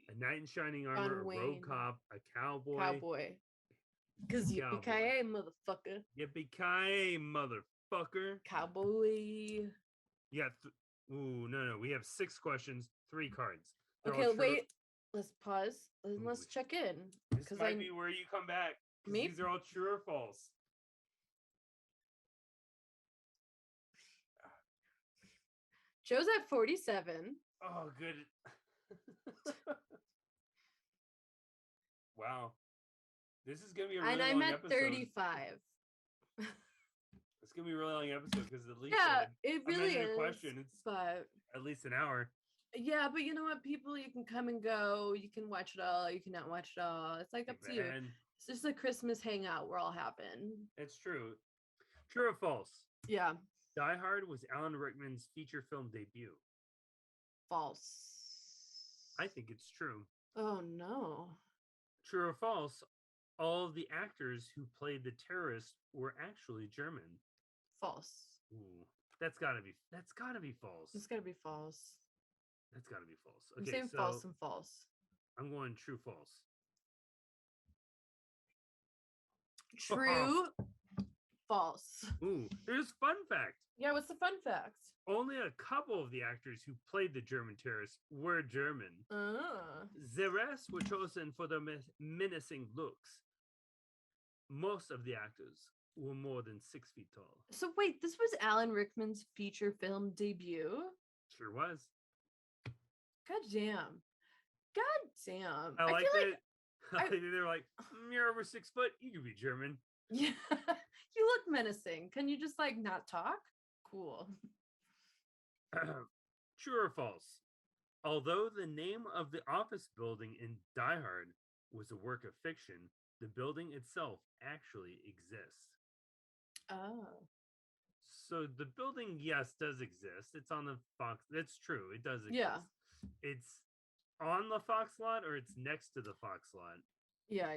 A knight in shining armor, a Wayne. road cop, a cowboy. Cowboy. Because yippee-ki-yay, motherfucker. Yippee-ki-yay, motherfucker. Cowboy. Yeah. Ooh, no. We have 6 questions, 3 cards. They're Okay, all true. wait. Let's pause and Ooh, let's check in. This might be where you come back. 'Cause Me? These are all true or false. Joe's at 47. Oh, good. Wow. This is going to be a really And long I'm at episode. 35. It's going to be a really long episode because at least Yeah, it really amended is. a question. It's But at least an hour. yeah, but you know what? People, you can come and go. You can watch it all. You cannot watch it all. It's like up to you. Man, It's just a Christmas hangout where all happen. it's true. True or false? Yeah, Die Hard was Alan Rickman's feature film debut. false. I think it's true. Oh no. True or false? All of the actors who played the terrorists were actually German. False. Ooh, that's gotta be false. It's gotta be false. That's gotta be false. I'm Okay, saying so false and false. I'm going true false. True. False. Ooh, there's fun fact. Yeah, what's the fun fact? Only a couple of the actors who played the German terrorists were German. The rest were chosen for their menacing looks. Most of the actors were more than 6 feet tall. So wait, this was Alan Rickman's feature film debut? Sure was. God damn. God damn. I like feel that. They're like, you're over 6 foot. You could be German. Yeah, you look menacing. Can you just like not talk? Cool. True or false? Although the name of the office building in Die Hard was a work of fiction, the building itself actually exists. Oh. So the building, yes, does exist. It's on the Fox. That's true. It does exist. Yeah. It's on the Fox lot or it's next to the Fox lot. Yeah.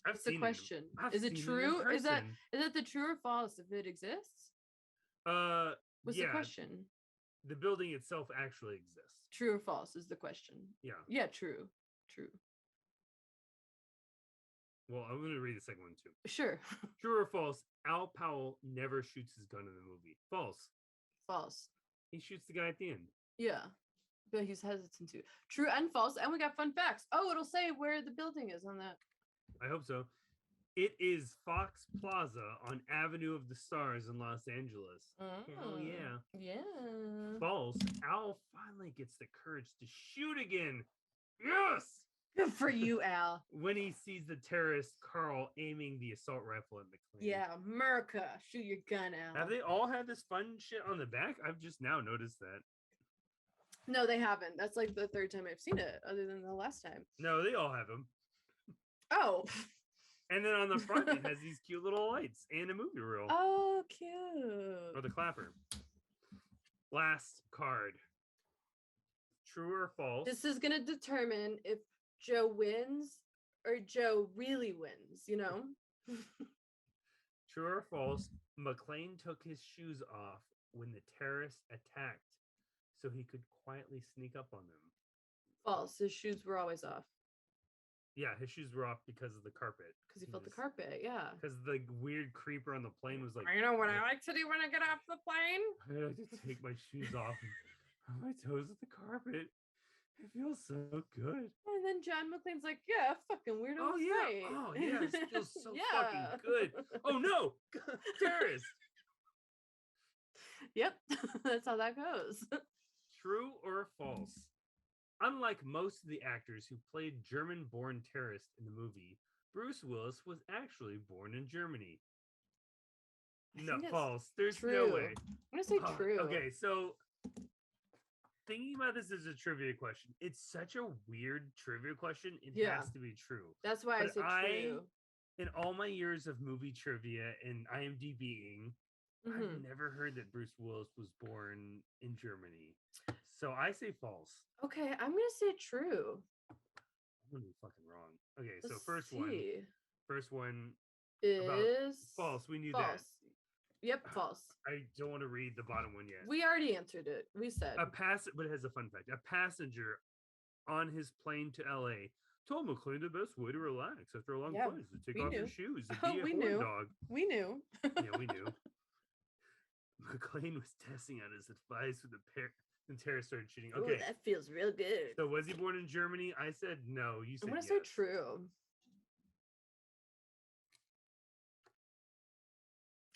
I've That's the seen it. question. I've Is it seen true? in Is that person. the true or false if it exists? What's Yeah, the question? the building itself actually exists. True or false is the question. Yeah. Yeah, true. True. Well, I'm going to read the second one too. Sure. True or false? Al Powell never shoots his gun in the movie. False. False. He shoots the guy at the end. Yeah. But he's hesitant to. True and false. And we got fun facts. Oh, it'll say where the building is on that. I hope so. It is Fox Plaza on Avenue of the Stars in Los Angeles. Hell yeah. Yeah. False. Al finally gets the courage to shoot again. Yes! Good for you, Al. When he sees the terrorist Carl aiming the assault rifle at McClane. Yeah, America. Shoot your gun, Al. Have they all had this fun shit on the back? I've just now noticed that. No, they haven't. That's like the third time I've seen it, other than the last time. No, they all have them. Oh. And then on the front, it has these cute little lights and a movie reel. Oh, cute. Or the clapper. Last card. True or false? This is going to determine if Joe wins or Joe really wins, you know? True or false? McClane took his shoes off when the terrorists attacked so he could quietly sneak up on them. False. His shoes were always off. Yeah, his shoes were off because of the carpet. Because he felt the carpet, yeah. Because the weird creeper on the plane was like, You know what I like to do when I get off the plane? I like to take my shoes off and put my toes at the carpet. It feels so good. And then John McClane's like, yeah, fucking weirdo. Oh, was yeah. right." Oh, yeah. It feels so Yeah. fucking good. Oh, no. Terrorist. Yep. That's how that goes. True or false? Unlike most of the actors who played German-born terrorists in the movie, Bruce Willis was actually born in Germany. I No, think that's false. There's true. no way. I'm going to say Oh, true. Okay, so thinking about this as a trivia question, it's such a weird trivia question. It Yeah. has to be true. That's why But I say true. in all my years of movie trivia and IMDbing, Mhm. I've never heard that Bruce Willis was born in Germany. So I say false. Okay, I'm gonna say true. I'm gonna be fucking wrong. Okay, so Let's first see. one about Is false. We knew false. Yep, false. that. I don't want to read the bottom one yet. We already answered it. We said. But it has a fun fact. A passenger on his plane to LA told McLean the best way to relax after a long Yeah, flight is to take we off your knew. shoes and Oh, be a we horn knew. dog. We knew. Yeah, we knew. McLean was testing out his advice with and Tara started cheating. Ooh, Okay, that feels real good. so was he born in Germany? I said no. You said I'm gonna yes. say true.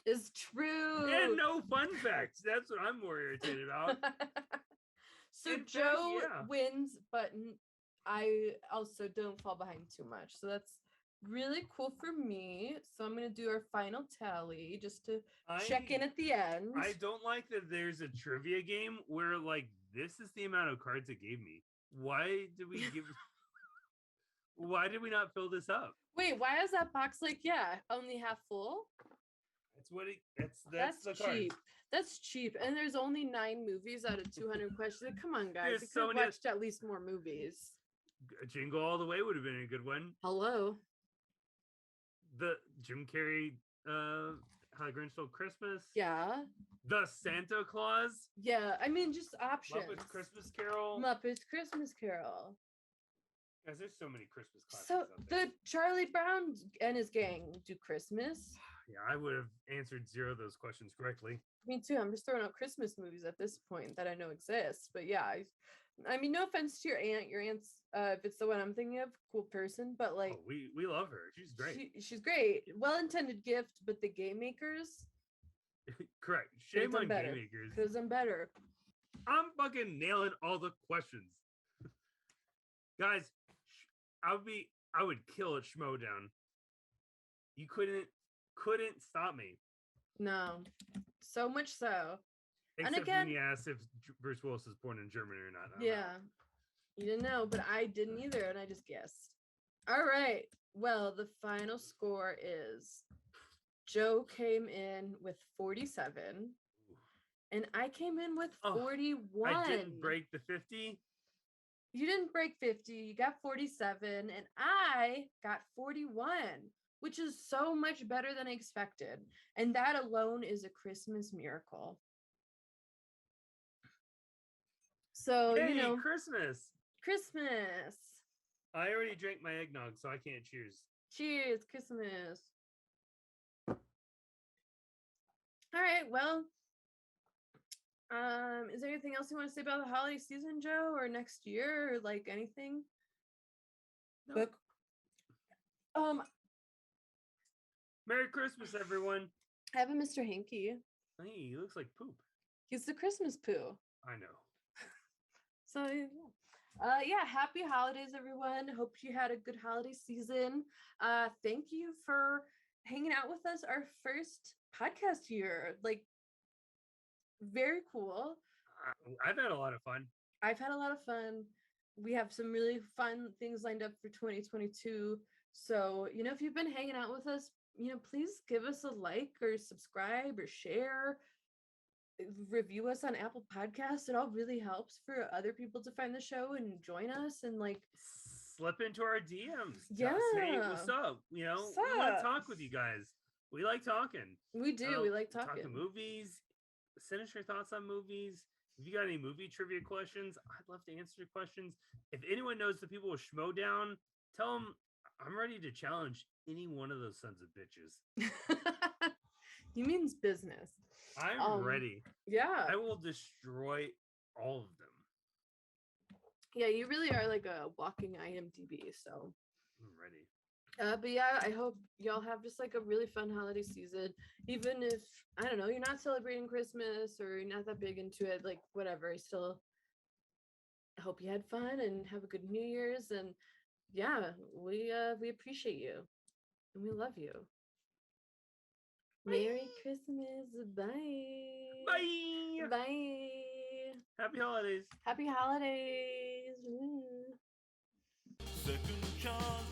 Is true. And no fun facts. That's what I'm more irritated about. So In fact, Joe yeah. wins, but I also don't fall behind too much. So that's really cool for me. So I'm gonna do our final tally just to check in at the end. I don't like that there's a trivia game where like this is the amount of cards it gave me. Why did we give why did we not fill this up? Wait, why is that box like only half full? That's what that's the cards. cheap. That's cheap. And there's only 9 movies out of 200 questions. Like, come on, guys. There's You so could have many- watched at least more movies. Jingle All the Way would have been a good one. Hello. The Jim Carrey How the Grinch Stole Christmas. Yeah. The Santa Claus. Yeah. I mean, just options. Muppets Christmas Carol. Muppets Christmas Carol. Guys, there's so many Christmas classics So out there. the Charlie Brown and his gang do Christmas. Yeah, I would have answered 0 of those questions correctly. Me too. I'm just throwing out Christmas movies at this point that I know exist. But yeah, I mean, no offense to your aunt. Your aunt's, if it's the one I'm thinking of, cool person. But like, Oh, we love her. She's great. she's great. Well-intended gift, but the game makers Correct. could've Shame done on better. game makers. could have done better. I'm fucking nailing all the questions. Guys, I would kill at Schmodown. You couldn't stop me. No, so much so. Except again- when you asked if Bruce Willis was born in Germany or not. I don't know. Yeah, you didn't know, but I didn't either, and I just guessed. All right. Well, the final score is Joe came in with 47, and I came in with Oh, 41. I didn't break the 50. You didn't break 50. You got 47, and I got 41, which is so much better than I expected. And that alone is a Christmas miracle. So, Yay, you know, Christmas. Christmas. I already drank my eggnog, so I can't cheers. Cheers, Christmas. All right, well, is there anything else you want to say about the holiday season, Joe, or next year, or like anything? No. Book. Merry Christmas, everyone. I have a Mr. Hanky. Hey, he looks like poop. He's the Christmas poo. I know. So yeah, happy holidays, everyone. Hope you had a good holiday season. Thank you for hanging out with us our first podcast year. Like, very cool. I've had a lot of fun. I've had a lot of fun. We have some really fun things lined up for 2022. So, you know, if you've been hanging out with us, you know, please give us a like or subscribe or share, review us on Apple Podcasts. It all really helps for other people to find the show and join us and like Slip into our DMs. Yeah. Say what's up. You know, What's we want up? to talk with you guys. We like talking. we do. We like talking. Movies. Send us your thoughts on movies. If you got any movie trivia questions, I'd love to answer your questions. If anyone knows the people with Schmodown, tell them I'm ready to challenge any one of those sons of bitches. He means business. I'm ready. Yeah. I will destroy all of them. Yeah, you really are like a walking IMDb. So I'm ready. but yeah, I hope y'all have just like a really fun holiday season. Even if, I don't know, you're not celebrating Christmas or you're not that big into it, like whatever. I still hope you had fun and have a good New Year's. And yeah, we appreciate you and we love you. Merry Christmas. Bye. Bye. Bye. Happy holidays. Happy holidays. Ooh. Second chance.